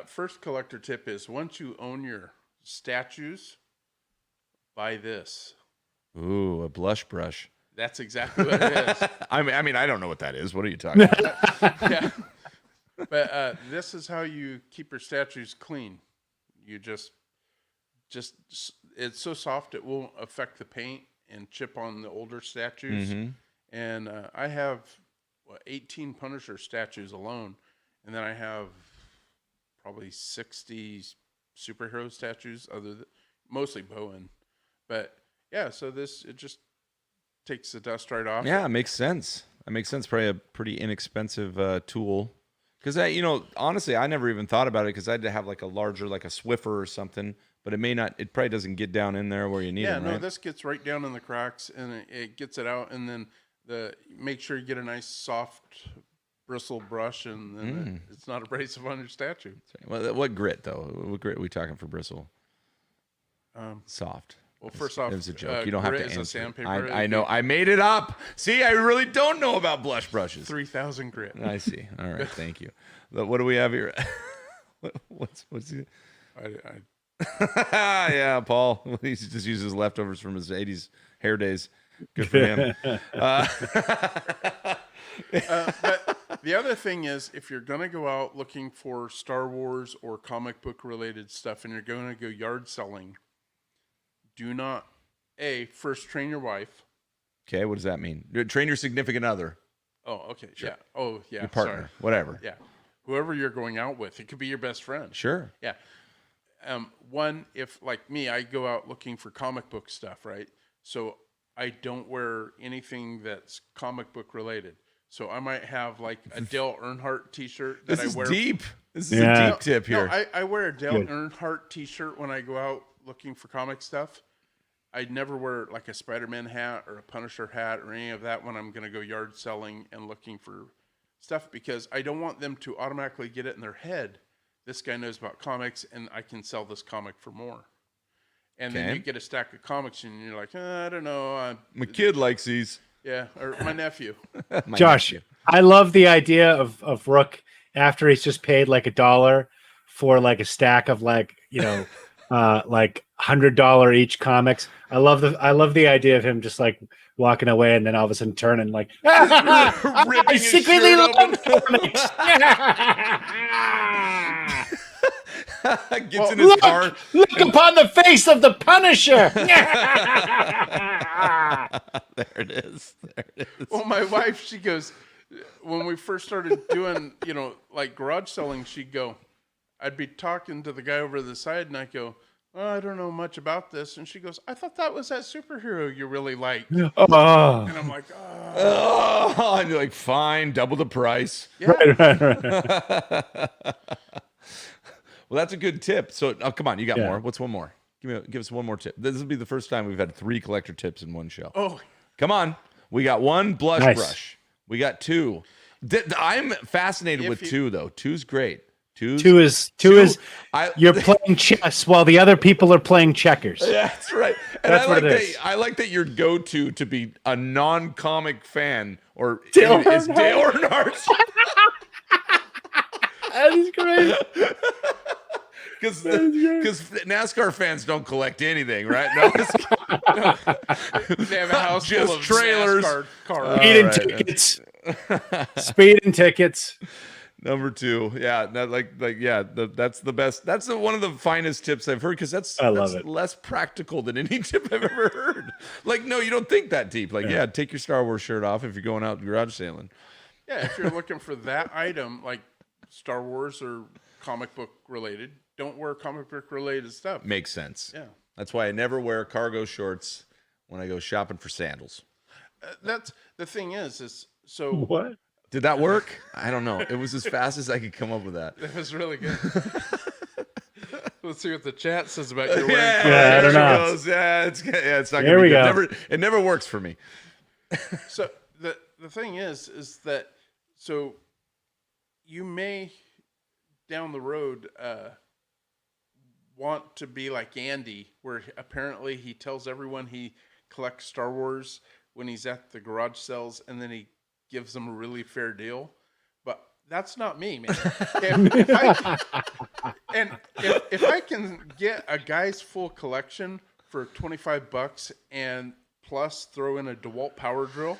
First collector tip is once you own your statues, buy this. Ooh, a blush brush. That's exactly what it is. I mean, I don't know what that is. What are you talking about? Yeah. But this is how you keep your statues clean. You just it's so soft it won't affect the paint and chip on the older statues. Mm-hmm. And I have 18 Punisher statues alone, and then I have probably 60 superhero statues, mostly Bowen. But yeah, so it just takes the dust right off. Yeah, it makes sense. That makes sense. Probably a pretty inexpensive tool. Because honestly, I never even thought about it because I had to have like a larger, like a Swiffer or something. But it may not. It probably doesn't get down in there where you need it. Yeah, right? this gets right down in the cracks, and it gets it out, and then make sure you get a nice soft bristle brush, and then it's not abrasive on your statue. Well, what grit though? What grit are we talking for bristle? Soft. Well, first off, it was a joke. You don't have to grit is a answer. sandpaper. I know. I made it up. See, I really don't know about blush brushes. 3,000 grit. I see. All right. Thank you. What do we have here? What's he? Yeah, Paul. He just uses leftovers from his 80s hair days. Good for him. But the other thing is, if you're going to go out looking for Star Wars or comic book related stuff and you're going to go yard selling, do not, first train your wife. Okay, what does that mean? Train your significant other. Oh, okay. Sure. Yeah. Oh, yeah. Your partner. Sorry. Whatever. Yeah. Whoever you're going out with. It could be your best friend. Sure. Yeah. If like me, I go out looking for comic book stuff, right? So I don't wear anything that's comic book related. So I might have like a Dale Earnhardt t-shirt that This I wear. is deep. This is Yeah. a deep tip here. No, I wear a Dale Good. Earnhardt t-shirt when I go out looking for comic stuff. I never wear like a Spider-Man hat or a Punisher hat or any of that when I'm going to go yard selling and looking for stuff, because I don't want them to automatically get it in their head. This guy knows about comics and I can sell this comic for more. And then you get a stack of comics and you're like, I don't know. My kid likes these. Yeah, or my nephew. Josh, I love the idea of Rook after he's just paid like $1 for like a stack of like like $100 each comics. I love the idea of him just like walking away and then all of a sudden turning like I his secretly shirt love comics. Gets in his car. Look upon the face of the Punisher. There it is. Well, my wife, she goes, when we first started doing, like garage selling, she'd go, I'd be talking to the guy over the side and I go, I don't know much about this. And she goes, I thought that was that superhero you really liked. Oh. And I'm like, Oh, and you're like, fine, double the price. yeah. Right. Well, that's a good tip. So, come on, you got Yeah. more. What's one more? Give us one more tip. This will be the first time we've had 3 collector tips in one show. Oh, Come on. We got 1 blush Nice. brush. We got 2. I'm fascinated with 2, though. 2's great. Two is You're playing chess while the other people are playing checkers. Yeah, that's right. That's what it is. I like that your go-to to be a non-comic fan or Dale is Earnhardt. Dale Earnhardt. That is great. Because NASCAR fans don't collect anything, right? No, They have a house Just full of trailers. NASCAR cars. Speeding right. tickets. Speeding tickets. Number 2, yeah, that's the best. That's one of the finest tips I've heard because that's love it. less practical than any tip I've ever heard. Like, no, you don't think that deep. Like, yeah, take your Star Wars shirt off if you're going out garage sailing. Yeah, if you're looking for that item, like Star Wars or comic book related, don't wear comic book related stuff. Makes sense. Yeah. That's why I never wear cargo shorts when I go shopping for sandals. That's the thing is so What? Did that work? I don't know. It was as fast as I could come up with that. It was really good. Let's see what the chat says about your wearing. Yeah, I don't there it know. goes. Yeah, it's not There gonna we be go. good. It never works for me. So the thing is that so you may down the road want to be like Andy, where apparently he tells everyone he collects Star Wars when he's at the garage sales, and then he gives them a really fair deal. But that's not me, man. If I can get a guy's full collection for $25 and plus throw in a DeWalt power drill.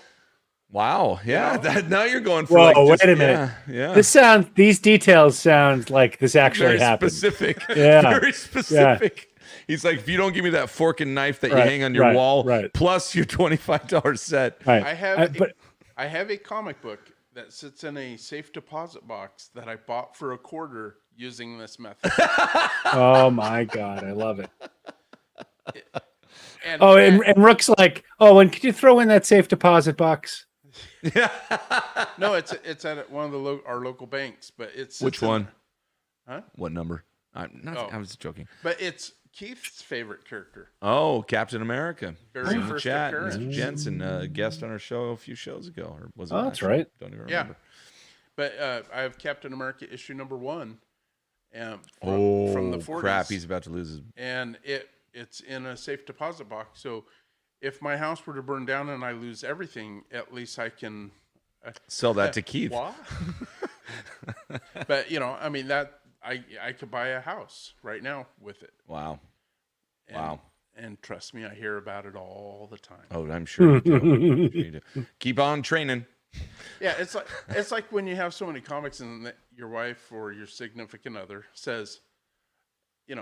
Wow. Yeah. Now you're going for Whoa, like wait just, a minute. Yeah. These details sound like this actually Very happened. specific. Yeah. Very specific. He's like, if you don't give me that fork and knife that you Right, hang on your right, wall, right. plus your $25 set. Right. I have a comic book that sits in a safe deposit box that I bought for $0.25 using this method. Oh my God, I love it. And Rook's like, and could you throw in that safe deposit box? no, it's at one of the our local banks, but it's Which one? Huh? What number? I was joking. But it's Keith's favorite character. Oh, Captain America. Very In the first chat, appearance. Mr. Jensen, guest on our show a few shows ago, or was it? Oh, last that's show? right. Don't even Yeah. remember. But I have Captain America issue number 1. From the 40s. Crap! He's about to lose his. And it's in a safe deposit box. So if my house were to burn down and I lose everything, at least I can Sell that to Keith. What? But I mean that I could buy a house right now with it. Wow. And, Wow. And trust me, I hear about it all the time. Oh, I'm sure you do. I'm sure you do. Keep on training. Yeah, it's like when you have so many comics and your wife or your significant other says, you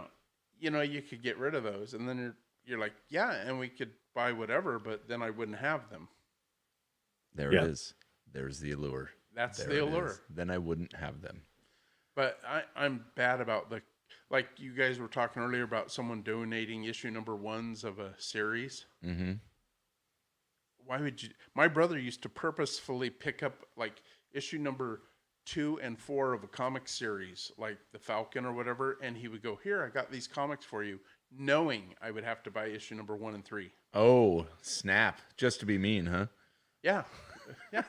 could get rid of those, and then you're like, yeah, and we could buy whatever, but then I wouldn't have them. There it is. There's the allure. That's There the it allure. is. Then I wouldn't have them. But I'm bad about like you guys were talking earlier about someone donating issue number 1s of a series. Mm-hmm. Why would you? My brother used to purposefully pick up like issue number 2 and 4 of a comic series, like the Falcon or whatever, and he would go, "Here, I got these comics for you," knowing I would have to buy issue number 1 and 3. Oh, snap! Just to be mean, huh? Yeah, yeah,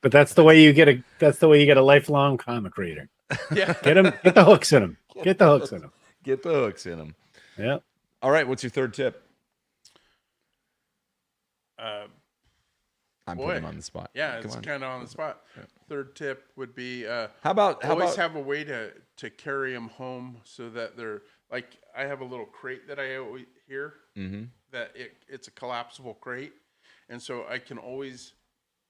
But that's the way you get a lifelong comic reader. yeah. Get the hooks in them. Get the hooks in them. Get the hooks in them. Yeah. All right. What's your third tip? I'm Boy. putting him on the spot. Yeah, Come it's on. kind of on the spot. Third tip would be How about have a way to carry them home so that they're like I have a little crate that I always hear that it's a collapsible crate, and so I can always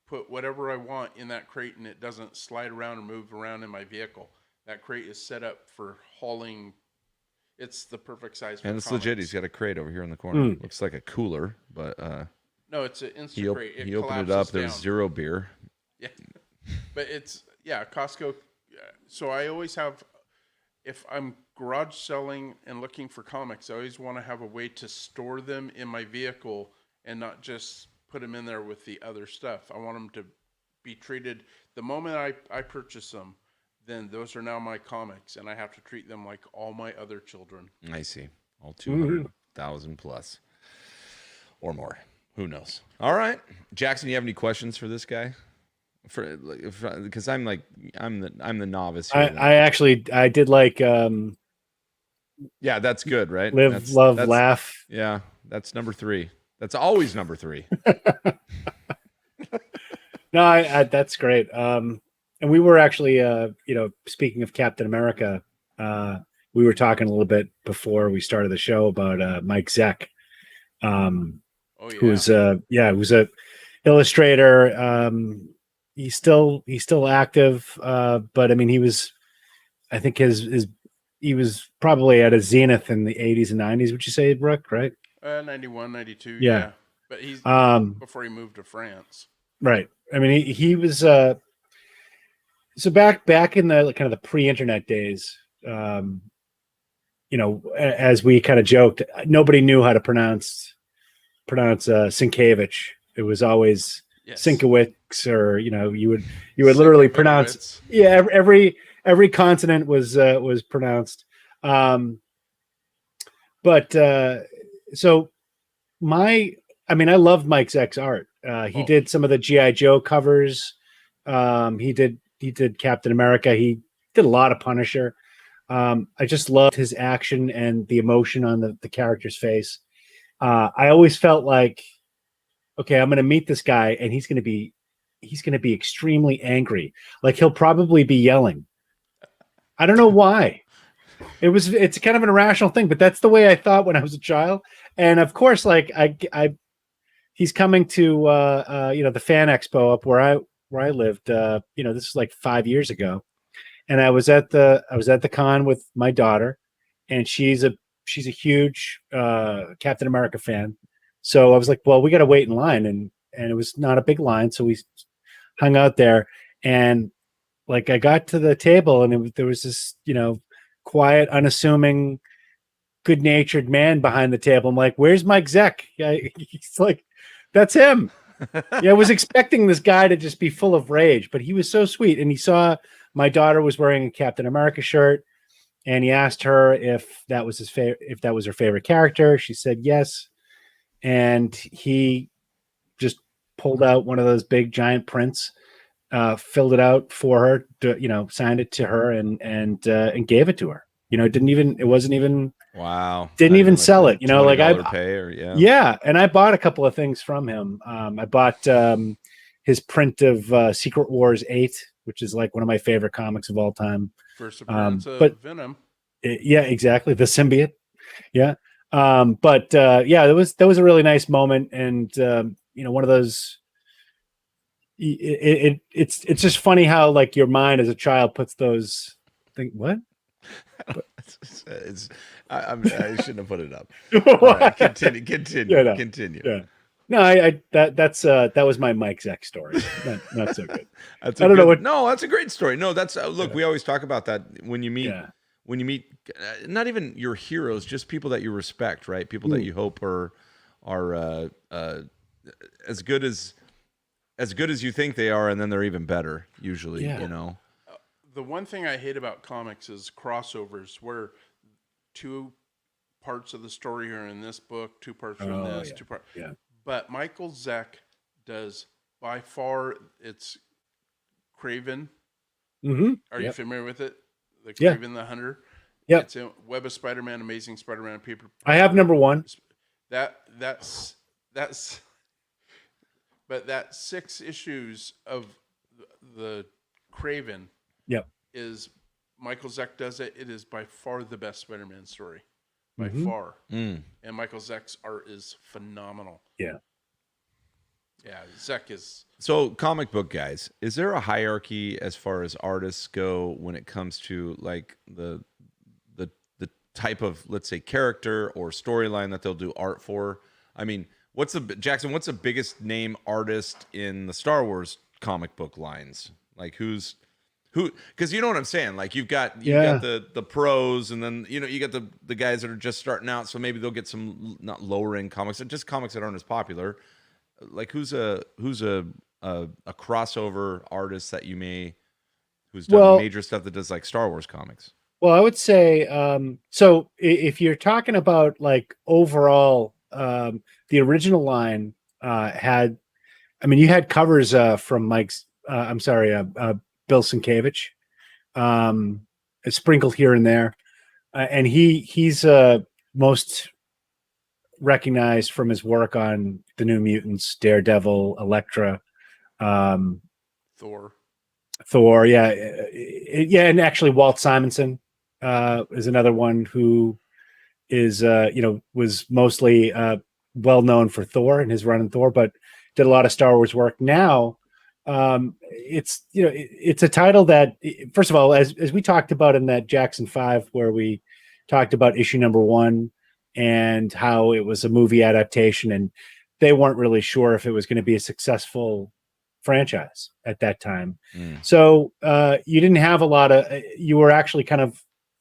put whatever I want in that crate and it doesn't slide around or move around in my vehicle. That crate is set up for hauling. It's the perfect size for and it's comics. legit. He's got a crate over here in the corner. Looks like a cooler, but No, it's an instant he crate. opened it up. collapses There's down. 0 beer. Yeah, but it's Costco. So I always have, if I'm garage selling and looking for comics, I always want to have a way to store them in my vehicle and not just put them in there with the other stuff. I want them to be treated the moment I purchase them. Then those are now my comics, and I have to treat them like all my other children. I see. All 200,000 plus or more. Who knows? All right, Jaxxon, you have any questions for this guy? Because I'm the novice here. I did like Yeah, that's good, right? live, That's- love, that's- laugh. Yeah, That's number 3. That's always number 3. No, I that's great. And we were actually, speaking of Captain America, we were talking a little bit before we started the show about Mike Zeck, who's who's a illustrator. He's still active, but I mean, I think he was probably at a zenith in the 80s and 90s. Would you say, Rook? Right? 91, 92. Yeah. But he's before he moved to France. Right. I mean, he was so back in the kind of the pre-internet days. As we kind of joked, nobody knew how to pronounce Sienkiewicz. It was always Sienkiewicz, or you would literally pronounce every consonant was pronounced. I loved Mike Zeck's art. He did some of the G.I. Joe covers. He did Captain America. He did a lot of Punisher. I just loved his action and the emotion on the character's face. I always felt like, okay, I'm going to meet this guy, and he's going to be extremely angry. Like, he'll probably be yelling. I don't know why. It's kind of an irrational thing, but that's the way I thought when I was a child. And of course, like he's coming to the Fan Expo up where I lived. This is like 5 years ago, and I was at the con with my daughter, and she's a huge Captain America fan. So I was like, well, we got to wait in line, and it was not a big line, so we hung out there, and like I got to the table, and there was this quiet, unassuming, good-natured man behind the table. I'm like, where's Mike Zeck? He's like, that's him. I was expecting this guy to just be full of rage, but he was so sweet. And he saw my daughter was wearing a Captain America shirt, and he asked her if that was her favorite character. She said yes. And he just pulled out one of those big giant prints, filled it out for her, signed it to her, and gave it to her. It wasn't even wow. Didn't even sell it. And I bought a couple of things from him. I bought his print of Secret Wars 8, which is like one of my favorite comics of all time. First appearance of Venom. Yeah, exactly. The symbiote. Yeah. That was a really nice moment. And, one of those, it's just funny how like your mind as a child puts those things. What? I shouldn't have put it up. Right, continue. Yeah. No, that was my Mike Zeck story. Not so good. No, that's a great story. No, that's look. We always talk about that when you meet not even your heroes, just people that you respect, right? People that you hope are as good as you think they are, and then they're even better usually. Yeah. The one thing I hate about comics is crossovers, where 2 parts of the story are in this book, 2 parts from this, yeah. 2 parts. Yeah. But Michael Zeck does by far. It's Kraven. Mm-hmm. Are you familiar with it? The Kraven the Hunter. Yeah. It's in Web of Spider-Man, Amazing Spider-Man, Paper. I have number 1. That's. But that 6 issues of the Kraven. Yep. Is Michael Zeck does it. It is by far the best Spider-Man story. By far. And Michael Zeck's art is phenomenal. Yeah. Yeah, Zeck is... So, comic book guys, is there a hierarchy as far as artists go when it comes to like the type of, let's say, character or storyline that they'll do art for? I mean, what's the biggest name artist in the Star Wars comic book lines? Like who, because you know what I'm saying? Like you've got the pros, and then you got the guys that are just starting out, so maybe they'll get some not lower end comics, just comics that aren't as popular. Like who's a crossover artist that who's done major stuff that does like Star Wars comics? Well, I would say so if you're talking about like overall, the original line you had covers from Mike's Bill Sienkiewicz, sprinkled here and there, and he's most recognized from his work on the New Mutants, Daredevil, Elektra, Thor. Thor. Yeah, yeah, and actually Walt Simonson is another one who is was mostly well known for Thor and his run in Thor, but did a lot of Star Wars work. Now, it's a title that, first of all, as we talked about in that Jaxxon 5, where we talked about issue number 1 and how it was a movie adaptation, and they weren't really sure if it was going to be a successful franchise at that time. So you didn't have a lot of, you were actually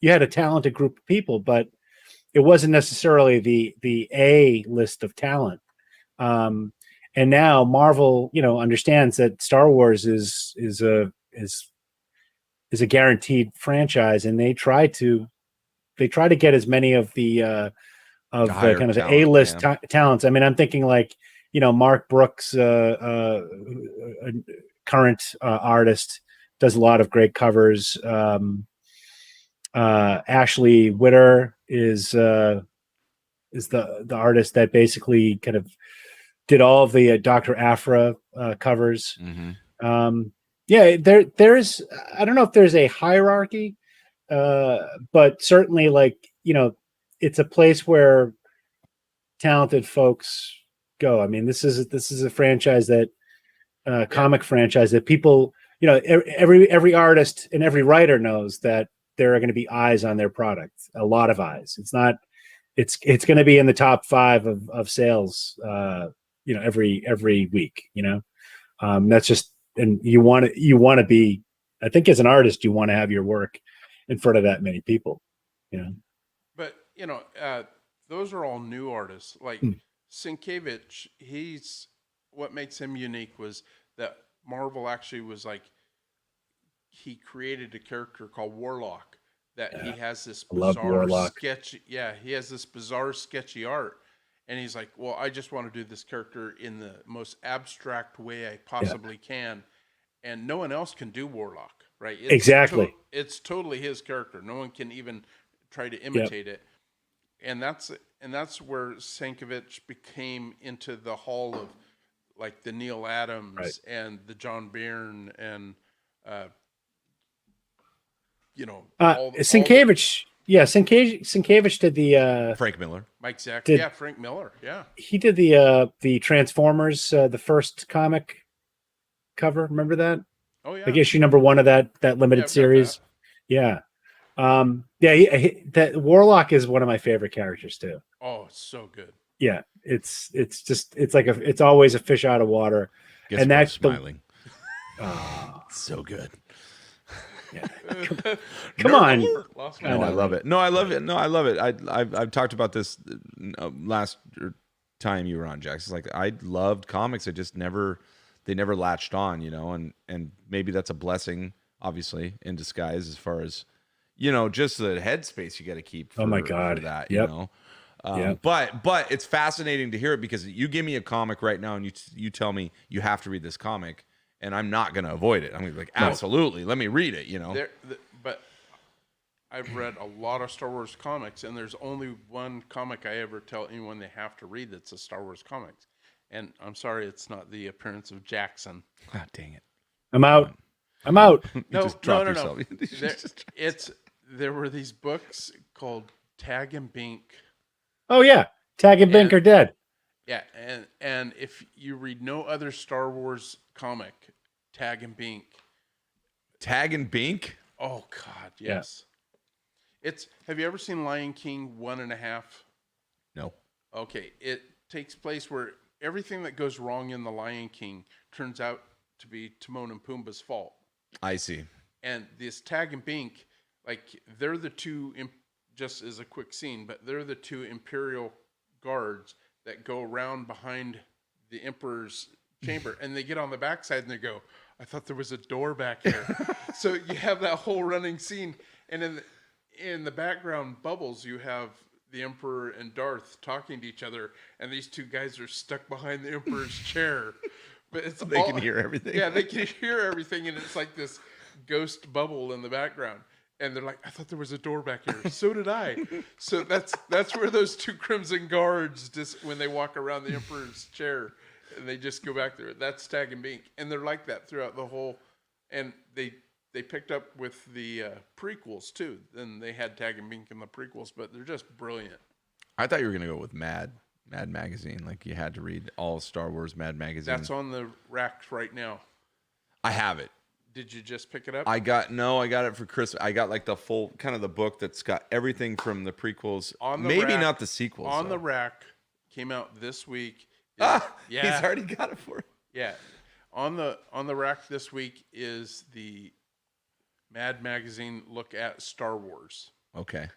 you had a talented group of people, but it wasn't necessarily the A list of talent. And now Marvel, understands that Star Wars is a guaranteed franchise, and they try to get as many of the kind of the A list talents. I mean, I'm thinking like, Mark Brooks, current artist, does a lot of great covers. Ashley Witter is the artist that basically kind of did all of the Dr. Aphra covers. There's, I don't know if there's a hierarchy, but certainly, like, it's a place where talented folks go. I mean, this is a franchise that comic franchise that people, every artist and every writer knows that there are going to be eyes on their product, a lot of eyes. It's going to be in the top 5 of sales, every week, that's just, and you want to be, I think as an artist, you want to have your work in front of that many people, But, those are all new artists. Like Sienkiewicz, what makes him unique was that Marvel actually was like, he created a character called Warlock that he has this bizarre sketchy. Yeah, he has this bizarre sketchy art, and he's like, "Well, I just want to do this character in the most abstract way I possibly can," and no one else can do Warlock, right? Exactly. It's totally his character. No one can even try to imitate it, and that's where Sienkiewicz became into the hall of like the Neil Adams and the John Byrne and. Sienkiewicz did the Frank Miller, Mike Zack, Frank Miller, he did the Transformers, the first comic cover. Remember that? Oh yeah, like issue number 1 of that limited series. That Warlock is one of my favorite characters too. Oh, it's so good. Yeah, it's it's always a fish out of water. Guess and that's smiling. So good. Yeah. Come on. No, I love it. No, I love it. No, I love it. I've talked about this last time you were on, Jax. It's like, I loved comics. They never latched on, and maybe that's a blessing, obviously, in disguise, as far as, just the headspace you got to keep for, oh my God. for that, you know? But it's fascinating to hear it, because you give me a comic right now and you tell me you have to read this comic, and I'm not going to avoid it. I'm going to be like, absolutely, let me read it, But I've read a lot of Star Wars comics, and there's only one comic I ever tell anyone they have to read that's a Star Wars comics. And I'm sorry, it's not the appearance of Jaxxon. Ah, dang it. I'm out. No. There were these books called Tag and Bink. Oh yeah, Tag and Bink are dead. Yeah, and if you read no other Star Wars comic, Tag and Bink. Tag and Bink? Oh God, yes. Yeah. Have you ever seen Lion King 1.5? No. Okay, it takes place where everything that goes wrong in the Lion King turns out to be Timon and Pumbaa's fault. I see. And this Tag and Bink, like, they're the two, just as a quick scene, but they're the two Imperial guards that go around behind the Emperor's chamber, and they get on the backside and they go, I thought there was a door back here. So you have that whole running scene, and in the background bubbles, you have the Emperor and Darth talking to each other, and these two guys are stuck behind the Emperor's chair. But they can hear everything. Yeah, they can hear everything, and it's like this ghost bubble in the background. And they're like, I thought there was a door back here. So did I. So that's where those 2 Crimson Guards, just when they walk around the Emperor's chair, and they just go back there. That's Tag and Bink. And they're like that throughout the whole. And they picked up with the prequels, too. Then they had Tag and Bink in the prequels, but they're just brilliant. I thought you were going to go with Mad Magazine. Like you had to read all Star Wars Mad Magazine. That's on the racks right now. I have it. Did you just pick it up? I got it for Christmas. I got like the full kind of the book that's got everything from the prequels. On the maybe rack, not the sequels. On the rack, came out this week. Yeah, Yeah. he's already got it for it. Yeah. On the rack this week is the Mad Magazine look at Star Wars. Okay.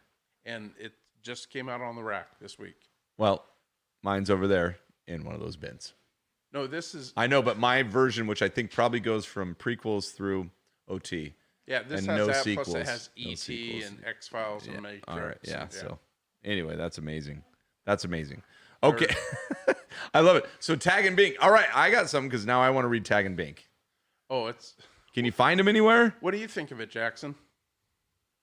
And it just came out on the rack this week. Well, mine's over there in one of those bins. No, this is... I know, but my version, which I think probably goes from prequels through OT. Yeah, this and has no that, sequels, plus it has no E.T. sequels. and X-Files and Matrix. All right, yeah, and, so anyway, that's amazing. That's amazing. Okay. I love it. So Tag and Bink. All right, I got something because now I want to read Tag and Bink. Oh, it's... Can you find them anywhere? What do you think of it, Jaxxon?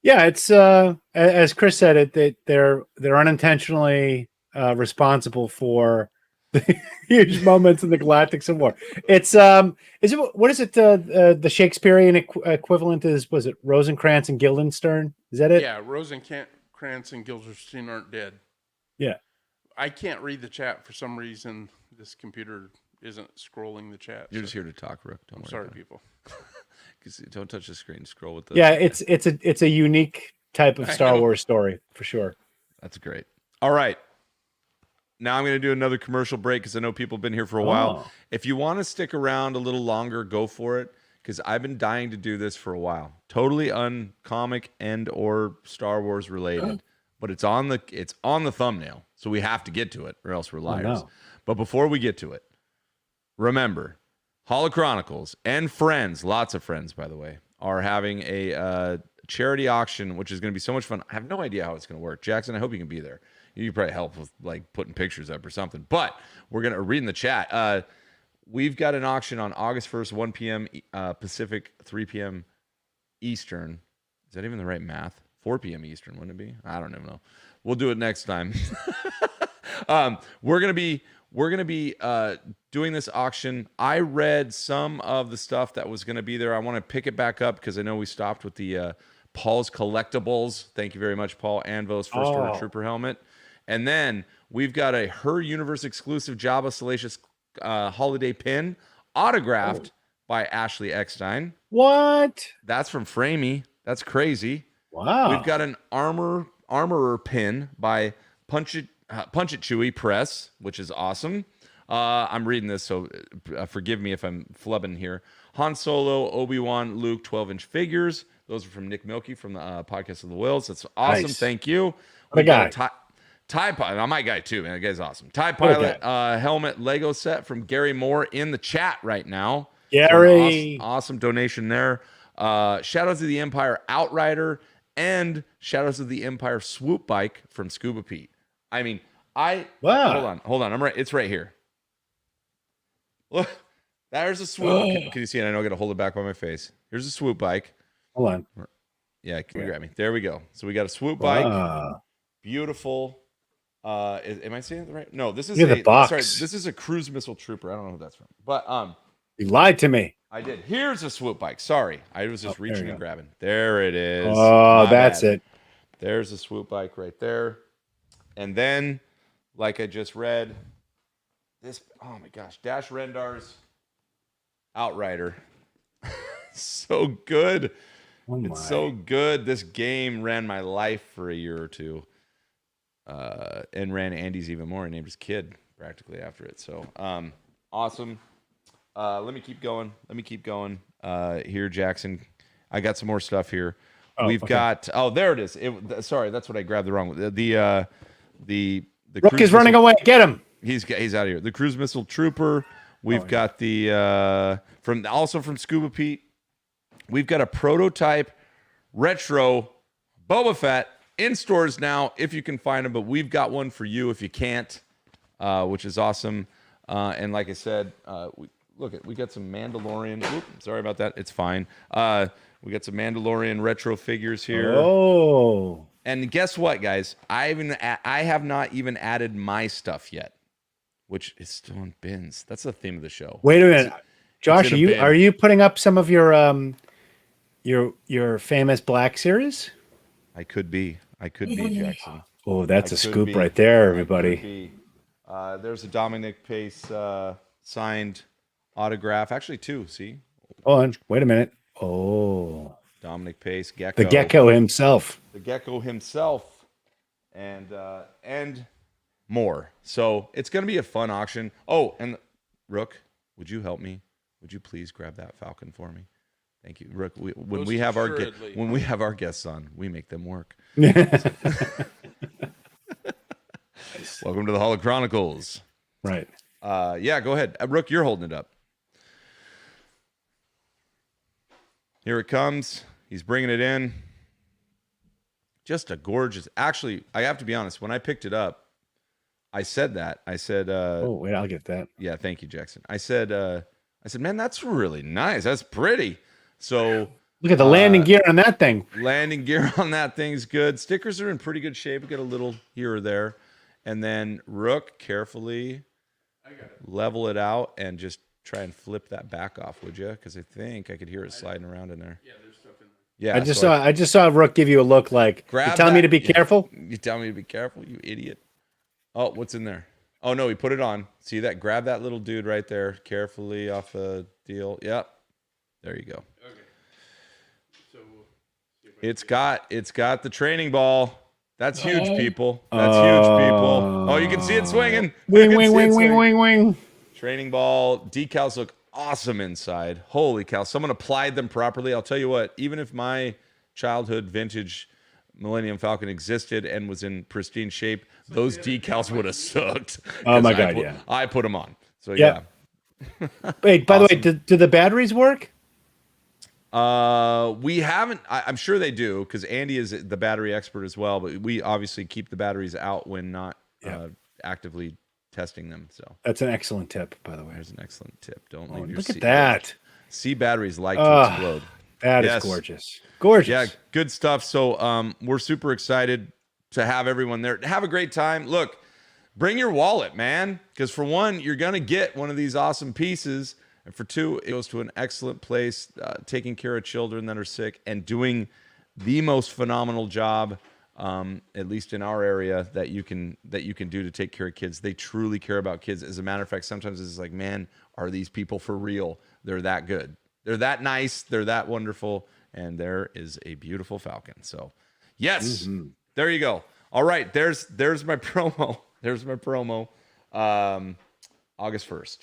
Yeah, it's as Chris said, they're unintentionally responsible for the huge moments in the Galactic Civil War. It's is it what is it the Shakespearean equivalent is? Was it Rosencrantz and Guildenstern? Is that it? Yeah, Rosencrantz and Guildenstern aren't dead. Yeah. I can't read the chat for some reason. This computer isn't scrolling the chat. You're just here to talk, Rook. Don't I'm worry sorry, about it. people. Don't touch the screen. Scroll with the. Yeah, it's a unique type of Star Wars story for sure. That's great. All right. Now I'm going to do another commercial break because I know people have been here for a while. If you want to stick around a little longer, go for it because I've been dying to do this for a while. Totally uncomic and or Star Wars related, but it's on the thumbnail, so we have to get to it or else we're liars. no. But before we get to it, remember, Holochronicles and friends, lots of friends, by the way, are having a charity auction, which is going to be so much fun. I have no idea how it's going to work. Jaxxon, I hope you can be there. You can probably help with like putting pictures up or something. But we're going to read in the chat. We've got an auction on August 1st, 1 p.m. Pacific, 3 p.m. Eastern. Is that even the right math? 4 p.m. Eastern, wouldn't it be? I don't even know. We'll do it next time. We're gonna be doing this auction. I read some of the stuff that was gonna be there. I want to pick it back up because I know we stopped with the Paul's Collectibles. Thank you very much, Paul Anvos First Order Trooper helmet. And then we've got a Her Universe exclusive Jabba Salacious holiday pin autographed by Ashley Eckstein. What? That's from Framey. That's crazy. Wow. We've got an armorer pin by Punch It Chewy Press, which is awesome. I'm reading this, so forgive me if I'm flubbing here. Han Solo, Obi-Wan, Luke, 12-inch figures. Those are from Nick Milkey from the Podcast of the Whales. That's awesome. Nice. Thank you. What a guy. TIE Pilot. My guy, too, man. That guy's awesome. TIE Pilot helmet Lego set from Gary Moore in the chat right now. Gary. Awesome donation there. Shadows of the Empire Outrider and Shadows of the Empire Swoop Bike from Scuba Pete. I mean, Wow. Hold on. It's right here. Look, there's a swoop. Can you see it? I know I got to hold it back by my face. Here's a swoop bike. Hold on. Yeah, can you grab me? There we go. So we got a swoop bike. Wow. Beautiful. Am I saying it right? No, this is the box. Sorry, this is a cruise missile trooper. I don't know who that's from. But You lied to me. I did. Here's a swoop bike. Sorry. I was just reaching you and go. grabbing. There it is. Oh, My that's bad. it. There's a swoop bike right there. And then, like I just read, this, oh my gosh, Dash Rendar's Outrider. So good. Oh my. It's so good. This game ran my life for a year or two. And ran Andy's even more. He named his kid practically after it. So awesome. Let me keep going. Here, Jaxxon. I got some more stuff here. We've got. Oh, there it is. Sorry, that's what I grabbed the wrong. The Rook is running away. Get him. He's out of here. The cruise missile trooper. We've got the from Scuba Pete. We've got a prototype retro Boba Fett in stores now if you can find them, but we've got one for you if you can't, which is awesome. And like I said, we got some Mandalorian. Sorry about that. It's fine. We got some Mandalorian retro figures here. Oh. And guess what, guys? I have not even added my stuff yet, which is still in bins. That's the theme of the show. Wait a minute. Josh, in a bin. are you putting up some of your famous Black series? I could be, Jaxxon. Oh, that's I a could scoop be. right there, I could everybody. be. There's a Dominic Pace signed autograph. Actually, two. See, Hold on. Wait a minute. Oh, Dominic Pace, Gecko. the Gecko himself. The Gecko himself, and more. So it's going to be a fun auction. Oh, and Rook, would you help me? Would you please grab that Falcon for me? Thank you, Rook. When we have our guests on, we make them work. Welcome to the Holochronicles. Right. Yeah, go ahead, Rook. You're holding it up. Here it comes. He's bringing it in. Just a gorgeous. Actually, I have to be honest. When I picked it up, I said that. I said, oh, wait, I'll get that. Yeah, thank you, Jaxxon. I said, man, that's really nice. That's pretty. So look at the landing gear on that thing. Landing gear on that thing's good. Stickers are in pretty good shape. We got a little here or there. And then Rook, carefully level it out and just try and flip that back off, would you? Because I think I could hear it sliding around in there. Yeah, there's stuff in there. Yeah, I just saw Rook give you a look like, you telling me to be careful? You tell me to be careful, you idiot. Oh, what's in there? Oh, no, he put it on. See that? Grab that little dude right there carefully off the deal. Yep. There you go. Okay. So we'll see if It's got the training ball. That's huge, people. That's huge, people. Oh, you can see it swinging. Wing. Training ball. Decals look awesome inside. Holy cow. Someone applied them properly. I'll tell you what, even if my childhood vintage Millennium Falcon existed and was in pristine shape, those decals would have sucked. Oh, my God, yeah. I put them on. So, yeah. Wait, by the way, do the batteries work? We haven't. I'm sure they do because Andy is the battery expert as well. But we obviously keep the batteries out when not actively testing them. So that's an excellent tip, by the way. There's an excellent tip. Don't leave your look seat. at that. See, batteries like to explode. That is gorgeous. Gorgeous. Yeah, good stuff. So we're super excited to have everyone there. Have a great time. Look, bring your wallet, man, because for one, you're gonna get one of these awesome pieces. And for two, it goes to an excellent place, taking care of children that are sick and doing the most phenomenal job, at least in our area, that you can do to take care of kids. They truly care about kids. As a matter of fact, sometimes it's like, man, are these people for real? They're that good. They're that nice. They're that wonderful. And there is a beautiful Falcon. So, yes, there you go. All right, there's my promo. There's my promo. August 1st.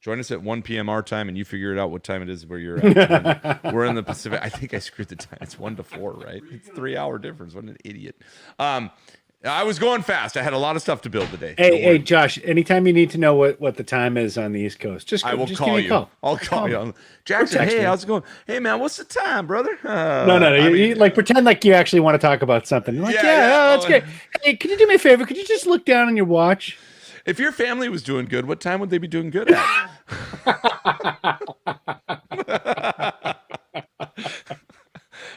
Join us at 1 p.m. our time, and you figure it out what time it is where you're at. We're in the Pacific. I think I screwed the time. It's 1 to 4, right? It's 3-hour difference. What an idiot. I was going fast. I had a lot of stuff to build today. Hey, Josh, anytime you need to know what the time is on the East Coast, I will just call give me you. a call. I'll call you. Jaxxon, hey, how's it going? Hey, man, what's the time, brother? No. You like pretend like you actually want to talk about something. Like, that's great. Hey, could you do me a favor? Could you just look down on your watch? If your family was doing good, what time would they be doing good at?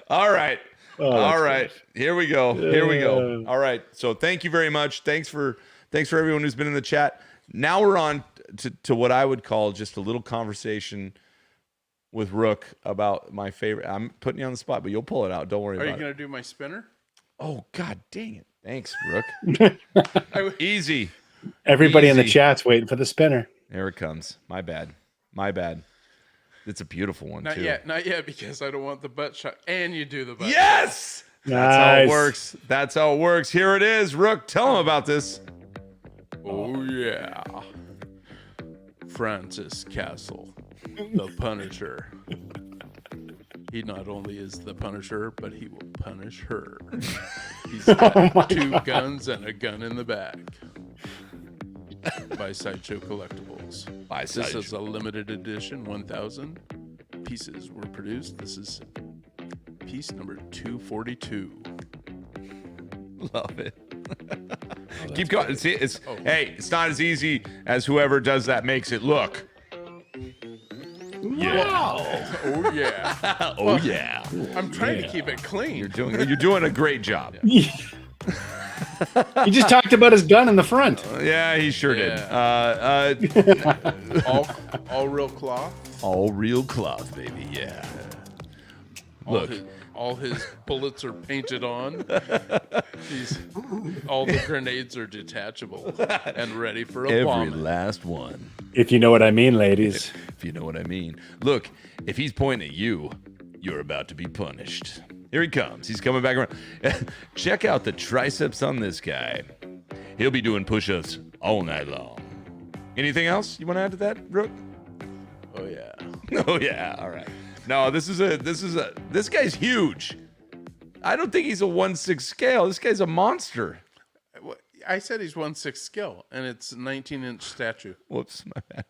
All right. All right. Here we go. All right. So thank you very much. Thanks for everyone who's been in the chat. Now we're on to what I would call just a little conversation with Rook about my favorite. I'm putting you on the spot, but you'll pull it out. Don't worry about it. Are you going to do my spinner? Oh, God dang it. Thanks, Rook. Easy. Everybody in the chat's waiting for the spinner. There it comes. My bad. It's a beautiful one, not yet, because I don't want the butt shot. And you do the butt. Yes! Nice. That's how it works. Here it is. Rook, tell them about this. Oh, yeah. Francis Castle, the Punisher. He not only is the Punisher, but he will punish her. He's got 2 guns and a gun in the back. By Sideshow Collectibles. This is a limited edition, 1,000 pieces were produced. This is piece number 242. Love it. Keep going. See, hey, it's not as easy as whoever does that makes it look. Wow. Oh yeah. Oh yeah. I'm trying to keep it clean. You're doing a great job. He just talked about his gun in the front. Yeah, he sure did. all real cloth. All real cloth, baby. Yeah. Look. All his bullets are painted on. All the grenades are detachable and ready for a Every bomb. last one. If you know what I mean, ladies. If you know what I mean. Look, if he's pointing at you, you're about to be punished. Here he comes. He's coming back around. Check out the triceps on this guy. He'll be doing push-ups all night long. Anything else you want to add to that, Rook? Oh yeah. Oh yeah. All right. No, this guy's huge. I don't think he's a 1/6 scale. This guy's a monster. I said he's 1/6 scale, and it's a 19-inch statue. Whoops, my bad.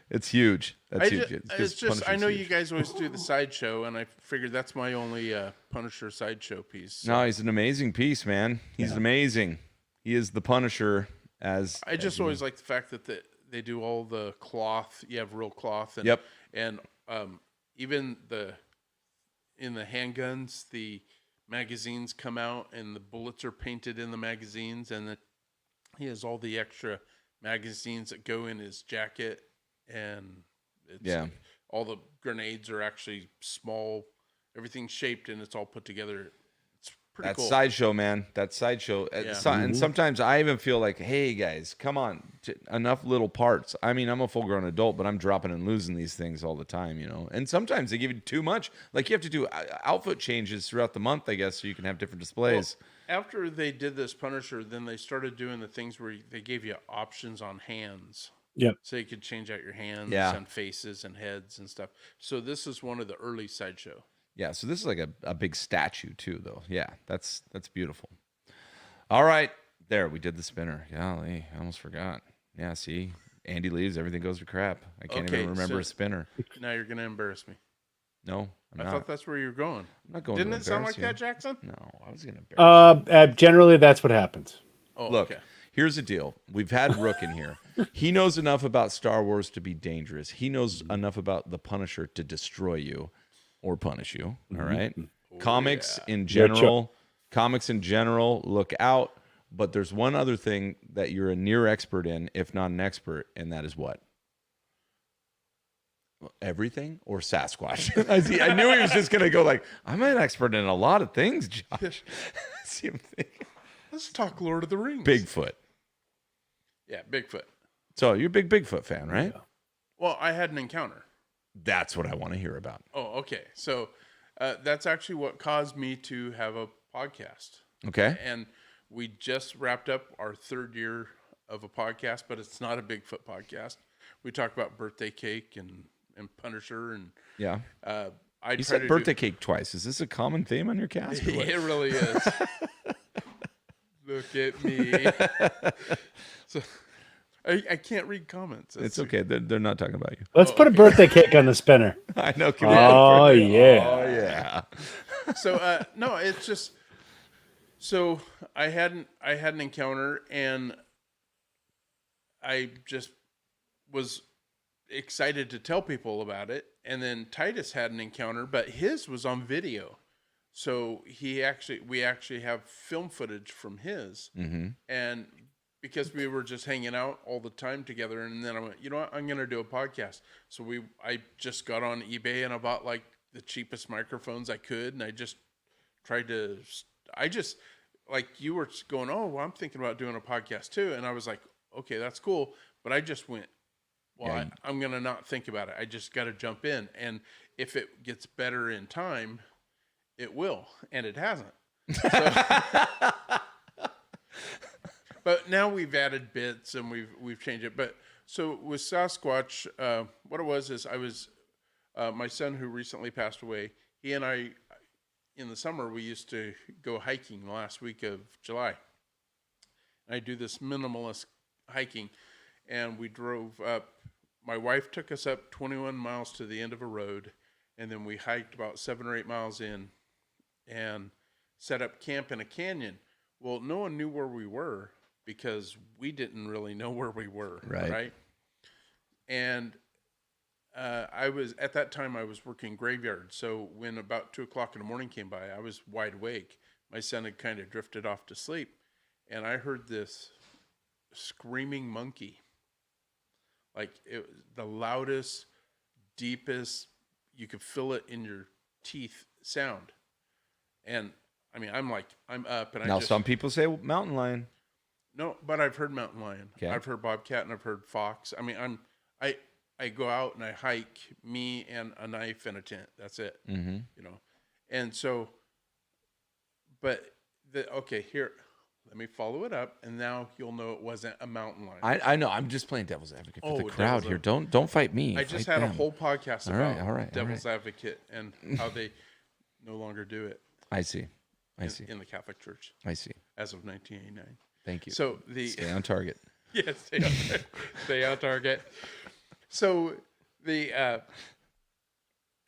It's huge. That's huge. It's just I know you guys always do the sideshow, and I figured that's my only Punisher sideshow piece. So. No, he's an amazing piece, man. He's amazing. He is the Punisher. I just always like the fact that they do all the cloth. You have real cloth, and even in the handguns, the magazines come out and the bullets are painted in the magazines, and he has all the extra magazines that go in his jacket, and all the grenades are actually small. Everything's shaped and it's all put together. It's pretty cool. Sideshow, man. That's sideshow. And sometimes I even feel like, hey guys, come on, enough little parts. I mean, I'm a full-grown adult, but I'm dropping and losing these things all the time, you know. And sometimes they give you too much. Like you have to do outfit changes throughout the month, I guess, so you can have different displays. Well, after they did this Punisher, then they started doing the things where they gave you options on hands. Yep. So you could change out your hands and faces and heads and stuff. So this is one of the early sideshow. Yeah, so this is like a big statue too, though. Yeah, that's beautiful. All right, there, we did the spinner. Golly, I almost forgot. Yeah, see, Andy leaves, everything goes to crap. I can't even remember a spinner. Now you're going to embarrass me. No, I'm I not. thought that's where you're going. I'm not going Didn't to it sound like embarrass that, Jaxxon? No, I was going to embarrass Generally, that's what happens. Oh, Look, okay. here's the deal. We've had Rook in here. He knows enough about Star Wars to be dangerous. He knows enough about the Punisher to destroy you or punish you. All right. Comics in general, look out. But there's one other thing that you're a near expert in, if not an expert, and that is what? Everything or Sasquatch? I knew he was just going to go like, I'm an expert in a lot of things, Josh. See him think. Let's talk Lord of the Rings. Bigfoot. Yeah, Bigfoot. So you're a big Bigfoot fan, right? Yeah. Well, I had an encounter. That's what I want to hear about. Oh, okay. So that's actually what caused me to have a podcast. Okay. And we just wrapped up our third year of a podcast, but it's not a Bigfoot podcast. We talk about birthday cake and Punisher and Yeah. You said birthday cake twice. Is this a common theme on your cast? Or what? It really is. Look at me. So I can't read comments. It's okay. They're not talking about you. Let's put a birthday cake on the spinner. I know. Oh, yeah. Oh, yeah. So no, it's just so I had an encounter, and I just was excited to tell people about it. And then Titus had an encounter, but his was on video. So we actually have film footage from his. Mm-hmm. And because we were just hanging out all the time together, and then I went, you know what, I'm going to do a podcast. So I just got on eBay and I bought like the cheapest microphones I could. And I just like you were going, oh, well, I'm thinking about doing a podcast too. And I was like, okay, that's cool. But I just went, well, Yeah. I'm going to not think about it. I just got to jump in. And if it gets better in time, it will. And it hasn't. So, but now we've added bits and we've changed it. But so with Sasquatch, what it was is I was, my son who recently passed away, he and I, in the summer, we used to go hiking the last week of July. And I do this minimalist hiking, and we drove up. My wife took us up 21 miles to the end of a road, and then we hiked about 7 or 8 miles in and set up camp in a canyon. Well, no one knew where we were because we didn't really know where we were, right? And I was at that time I was working graveyard. So when about 2:00 in the morning came by, I was wide awake. My son had kind of drifted off to sleep, and I heard this screaming monkey. Like it was the loudest, deepest, you could feel it in your teeth sound. And I mean, I'm up, and Now, some people say mountain lion. No, but I've heard mountain lion. Okay. I've heard bobcat, and I've heard fox. I mean, I go out and I hike, me and a knife and a tent. That's it. Mm-hmm. You know, and so, but okay, here, let me follow it up, and now you'll know it wasn't a mountain lion. I know. I'm just playing devil's advocate for the crowd devil's here. Don't fight me. I just fight had them. a whole podcast All about right, all right, devil's advocate and how they no longer do it. I see. I see. In the Catholic Church I see. as of 1989. Thank you. So Stay on target. Yes, stay on target. So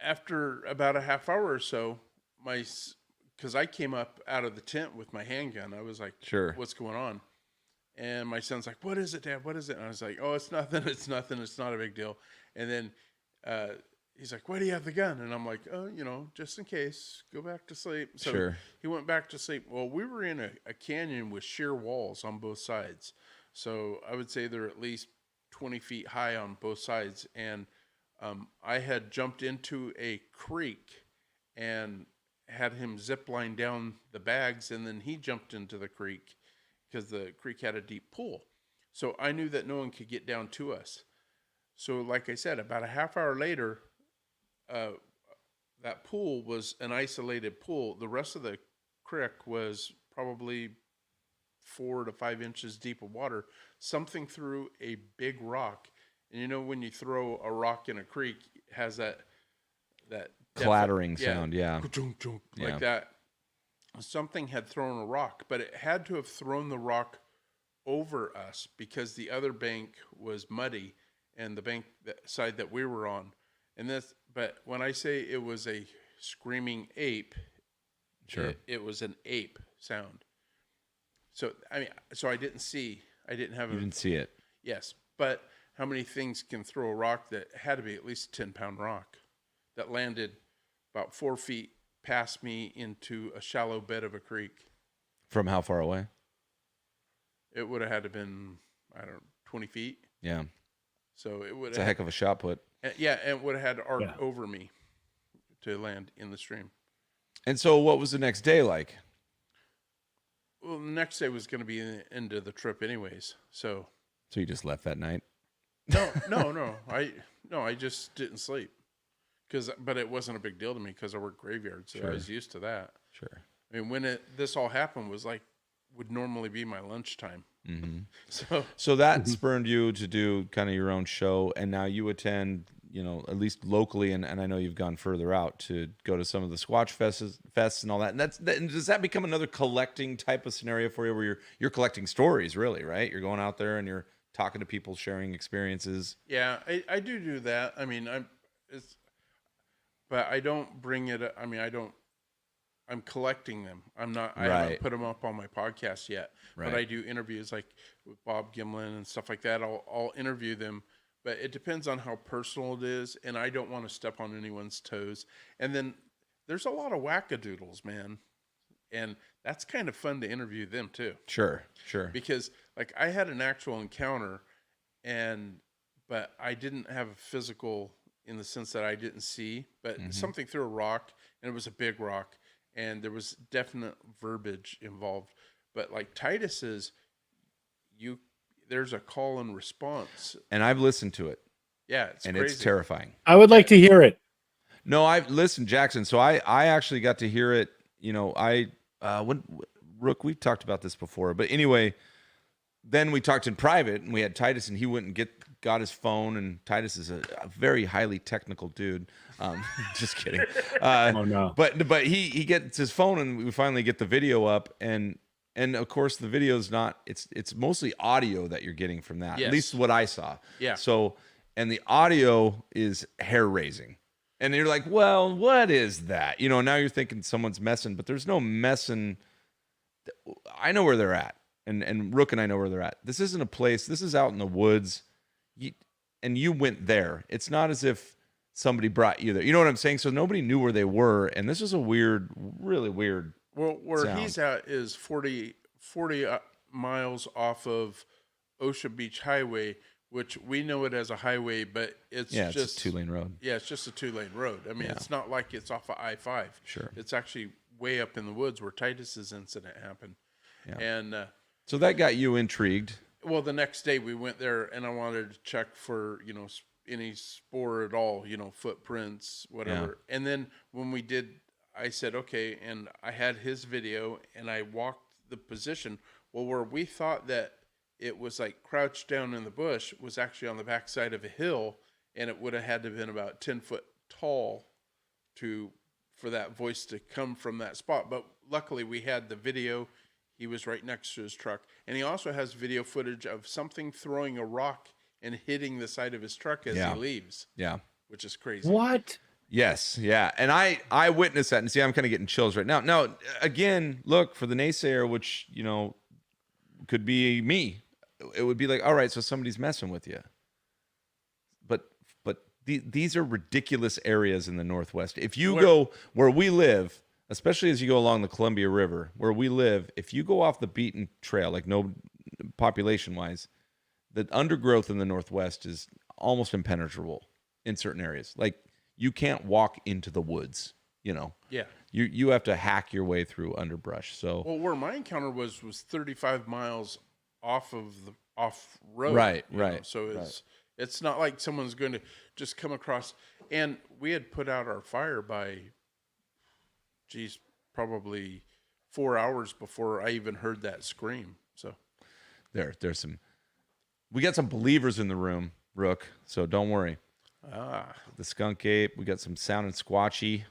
after about a half hour or so, because I came up out of the tent with my handgun, I was like, Sure. What's going on? And my son's like, what is it, Dad? What is it? And I was like, oh, it's nothing. It's nothing. It's not a big deal. And then he's like, why do you have the gun? And I'm like, oh, just in case, go back to sleep. So Sure. He went back to sleep. Well, we were in a canyon with sheer walls on both sides. So I would say they're at least 20 feet high on both sides. And I had jumped into a creek and had him zip line down the bags, and then he jumped into the creek because the creek had a deep pool. So I knew that no one could get down to us. So like I said, about a half hour later, that pool was an isolated pool. The rest of the creek was probably 4 to 5 inches deep of water. Something threw a big rock. And when you throw a rock in a creek, it has that Clattering sound, yeah. Like that. Something had thrown a rock, but it had to have thrown the rock over us because the other bank was muddy and the bank side that we were on. But when I say it was a screaming ape, Sure. it was an ape sound. So I didn't see. I didn't have. You didn't see it. Yes, but how many things can throw a rock that had to be at least a 10-pound rock that landed about 4 feet past me into a shallow bed of a creek? From how far away? It would have had to been 20 feet. Yeah. So it would. It's a heck of a shot put. Yeah, and it would have had to arc over me to land in the stream. And so, what was the next day like? Well, the next day was going to be the end of the trip, anyways. So you just left that night? No. I just didn't sleep but it wasn't a big deal to me because I work graveyards, so Sure. I was used to that. Sure. I mean, when this all happened would normally be my lunchtime. Mm-hmm. So that spurred you to do kind of your own show, and now you attend, at least locally, and I know you've gone further out to go to some of the Squatch fests and all that. And does that become another collecting type of scenario for you, where you're collecting stories, really, right? You're going out there and you're talking to people, sharing experiences. Yeah, I do that. I mean, but I don't bring it. I mean, I'm collecting them. I haven't put them up on my podcast yet, but I do interviews like with Bob Gimlin and stuff like that. I'll interview them, but it depends on how personal it is, and I don't want to step on anyone's toes. And then there's a lot of wackadoodles, man, and that's kind of fun to interview them too. Sure. Because like I had an actual encounter, but I didn't have a physical in the sense that I didn't see, but something threw a rock, and it was a big rock. And there was definite verbiage involved. But like Titus's, there's a call and response. And I've listened to it. Yeah, it's and crazy. It's terrifying. I would like to hear it. No, I've listened, Jaxxon. So I actually got to hear it. When Rook, we've talked about this before, but anyway, then we talked in private, and we had Titus, and he went and got his phone, and Titus is a very highly technical dude. Just kidding. Oh no! But he gets his phone, and we finally get the video up, and of course the video is not. It's mostly audio that you're getting from that. Yes. At least what I saw. Yeah. So, and the audio is hair raising, and you're like, well, what is that? Now you're thinking someone's messing, but there's no messing. I know where they're at, and Rook and I know where they're at. This isn't a place. This is out in the woods, and you went there. It's not as if somebody brought you there. You know what I'm saying? So nobody knew where they were, and this is a weird, really weird. Well, where sound. he's at is 40 miles off of Ocean Beach Highway, which we know it as a highway, but it's It's just a 2-lane road. Yeah, it's just a 2-lane road. I mean, it's not like it's off of I-5. Sure. It's actually way up in the woods where Titus's incident happened. Yeah. And So that got you intrigued. well, the next day we went there, and I wanted to check for, any spoor at all, footprints, whatever. Yeah. And then when we did, I said, okay, and I had his video, and I walked the position. Well, where we thought that it was like crouched down in the bush was actually on the backside of a hill, and it would have had to have been about 10 foot tall for that voice to come from that spot. But luckily we had the video. He was right next to his truck, and he also has video footage of something throwing a rock and hitting the side of his truck as he leaves. Yeah. Which is crazy. What? Yes, yeah, and I witnessed that, and see, I'm kind of getting chills right now. Now, again, look, for the naysayer, which could be me, it would be like, all right, so somebody's messing with you. But these are ridiculous areas in the Northwest. If you go where we live, especially as you go along the Columbia River, where we live, if you go off the beaten trail, like no population-wise, the undergrowth in the Northwest is almost impenetrable in certain areas. Like, you can't walk into the woods, Yeah. You have to hack your way through underbrush. So Well, where my encounter was 35 miles off road. Right. So it's not like someone's going to just come across. And we had put out our fire by, probably 4 hours before I even heard that scream. So there's some, we got some believers in the room, Rook. So don't worry. The skunk ape. We got some sounding squatchy.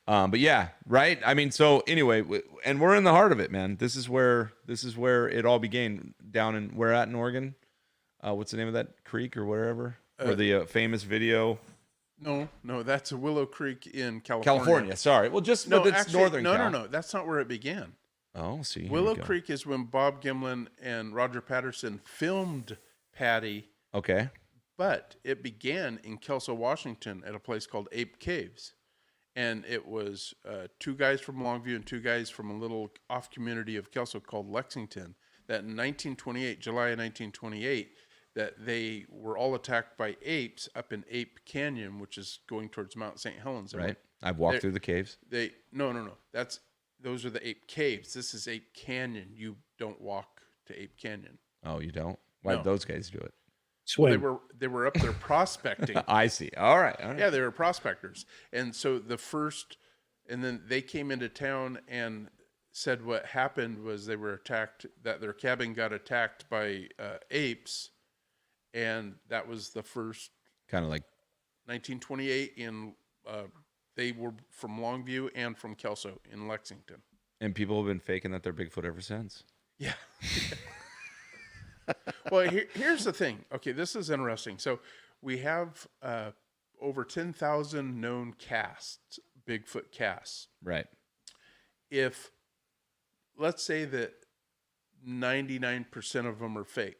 But yeah, right. I mean, so anyway, and we're in the heart of it, man. This is where it all began, down in where at in Oregon. What's the name of that creek or wherever? Where the famous video. No, that's a Willow Creek in California. California, sorry. Well, just No, but it's actually, northern. Cal. no. That's not where it began. Oh, see. here Willow we go. Creek is when Bob Gimlin and Roger Patterson filmed Patty, Okay. but it began in Kelso, Washington, at a place called Ape Caves. And it was 2 guys from Longview and 2 guys from a little off community of Kelso called Lexington, that in 1928, July of 1928, that they were all attacked by apes up in Ape Canyon, which is going towards Mount St. Helens. Right. I've walked through the caves. No. Those are the Ape Caves. This is Ape Canyon. You don't walk to Ape Canyon. Oh, you don't? Why'd No. those guys do it? Swim. They were up there prospecting. I see. All right. Yeah, they were prospectors. And so and then they came into town and said what happened was they were attacked, that their cabin got attacked by apes. And that was the first, Kind of like, 1928, they were from Longview and from Kelso in Lexington. and people have been faking that they're Bigfoot ever since. Yeah. Well, here's the thing. Okay, this is interesting. So we have over 10,000 known casts, Bigfoot casts. Right. If, let's say that 99% of them are faked,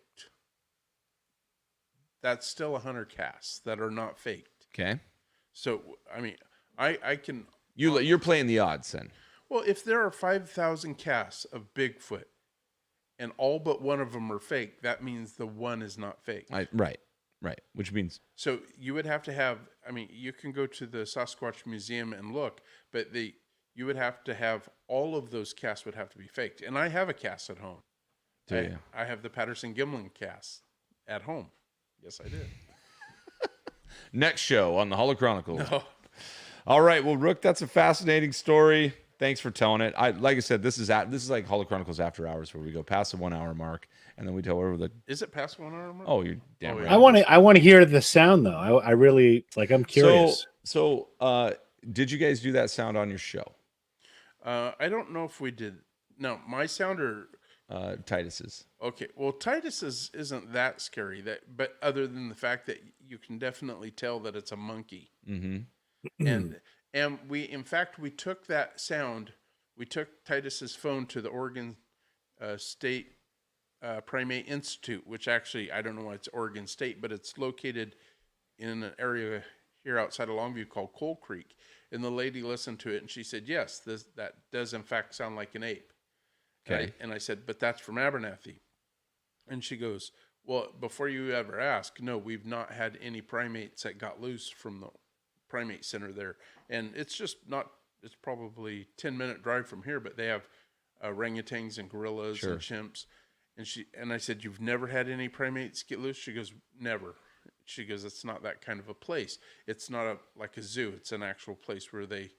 that's still 100 casts that are not faked. Okay. So, I mean, I can... You're playing the odds then. Well, if there are 5,000 casts of Bigfoot and all but one of them are fake, that means the one is not fake. Right. Which means, So you would have to have, I mean, you can go to the Sasquatch Museum and look, but you would have to have, all of those casts would have to be faked. And I have a cast at home. do you? I have the Patterson Gimlin cast at home. Yes, I did. Next show on the Holochronicles. No. All right. Well, Rook, that's a fascinating story. Thanks for telling it. Like I said, this is like Holochronicles After Hours, where we go past the 1 hour mark and then we tell whatever the. Is it past 1 hour mark? Oh, you're damn Oh, right. yeah. I want to hear the sound though. I really I'm curious. So, did you guys do that sound on your show? I don't know if we did. No, my sounder. Titus's. Okay, well, Titus isn't that scary. But other than the fact that you can definitely tell that it's a monkey. Mm-hmm. And we took that sound. We took Titus's phone to the Oregon State Primate Institute, which actually, I don't know why it's Oregon State, but it's located in an area here outside of Longview called Coal Creek. And the lady listened to it and she said, yes, that does in fact sound like an ape. Okay. And I said, but that's from Abernathy. And she goes, well, before you ever ask, no, we've not had any primates that got loose from the primate center there. And it's just not, it's probably 10-minute drive from here, but they have orangutans and gorillas and chimps. And I said, you've never had any primates get loose? She goes, never. She goes, it's not that kind of a place. It's not like a zoo. It's an actual place where they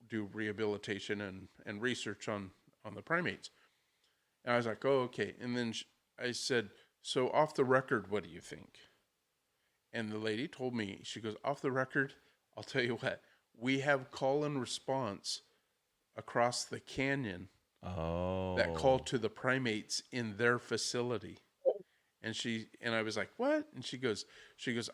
do rehabilitation and research on the primates. And I was like, oh, okay. And then I said, so off the record, what do you think? And the lady told me, she goes, off the record, I'll tell you what, we have call and response across the canyon that call to the primates in their facility. And I was like, what? And she goes,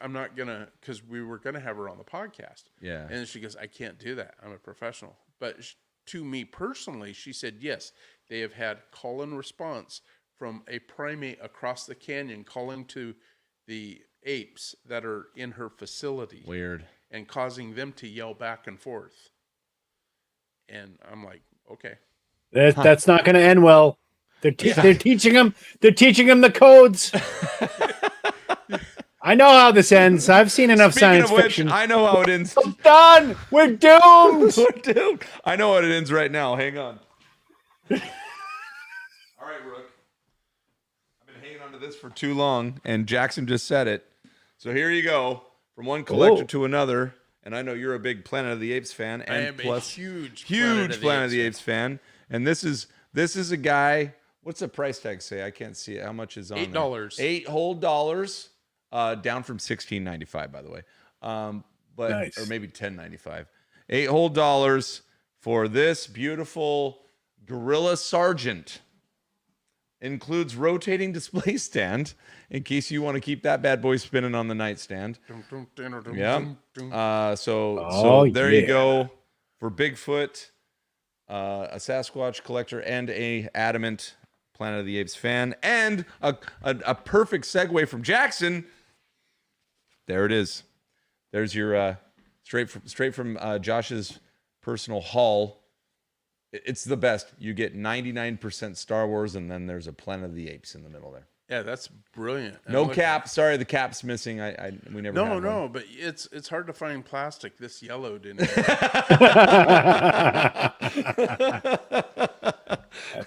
I'm not gonna, because we were gonna have her on the podcast. Yeah. And she goes, I can't do that. I'm a professional. But to me personally, she said, yes, they have had call and response from a primate across the canyon calling to the apes that are in her facility. Weird. And causing them to yell back and forth. And I'm like, okay. That's not going to end well. They're teaching them. They're teaching them the codes. I know how this ends. I've seen enough science fiction. I know how it ends. I'm done. We're doomed. We're doomed. I know how it ends right now. Hang on. All right, Rook. I've been hanging on to this for too long, and Jaxxon just said it. So here you go. From one collector to another. And I know you're a big Planet of the Apes fan. And I am plus, a huge Planet of the Apes fan. And this is a guy. What's the price tag say? I can't see it. How much is on $8. $8 whole dollars. Down from $16.95, by the way. But nice. Or maybe $10.95. $8 whole dollars for this beautiful Gorilla Sergeant. Includes rotating display stand in case you want to keep that bad boy spinning on the nightstand. Yeah. So there you go for Bigfoot, a Sasquatch collector, and a adamant Planet of the Apes fan, and a perfect segue from Jaxxon. There it is. There's your straight from Josh's personal haul. It's the best. You get 99% Star Wars, and then there's a Planet of the Apes in the middle there. Yeah, that's brilliant. No cap. Sorry, the cap's missing. We never. No, had one. but it's hard to find plastic this yellowed in That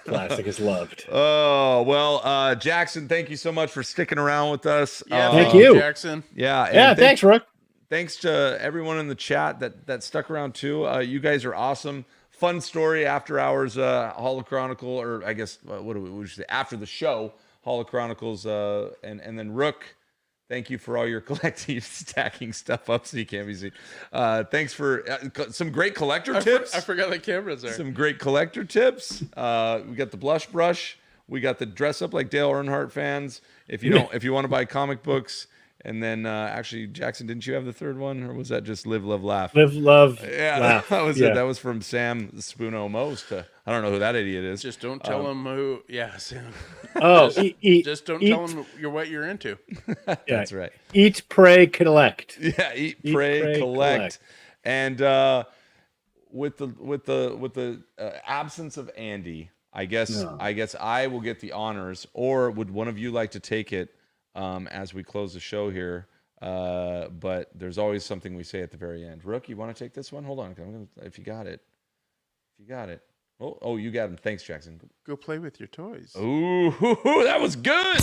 plastic is loved. Oh well, Jaxxon, thank you so much for sticking around with us. Yeah, thank you, Jaxxon. Yeah, thanks, Rook. Thanks to everyone in the chat that stuck around too. You guys are awesome. Fun story after hours, Holochronicle, or I guess what do we say after the show, Holochronicles, and then Rook. Thank you for all your collective stacking stuff up so you can't be seen. Thanks for some great collector tips. I forgot the cameras there. Some great collector tips. We got the blush brush. We got the dress up like Dale Earnhardt fans. If you want to buy comic books. And then, actually, Jaxxon, didn't you have the third one, or was that just Live, Love, Laugh? Live, love, yeah, laugh. That was it. That was from Sam Spoono Most. I don't know who that idiot is. Just don't tell him who. Yeah, Sam. Oh, just don't tell him what you're into. That's right. Eat, pray, collect. Yeah, eat, pray, collect. And with the absence of Andy, I guess I will get the honors. Or would one of you like to take it? As we close the show here, but there's always something we say at the very end. Rook, you want to take this one? Hold on, if you got it. Oh, you got him. Thanks, Jaxxon. Go play with your toys. Ooh, that was good.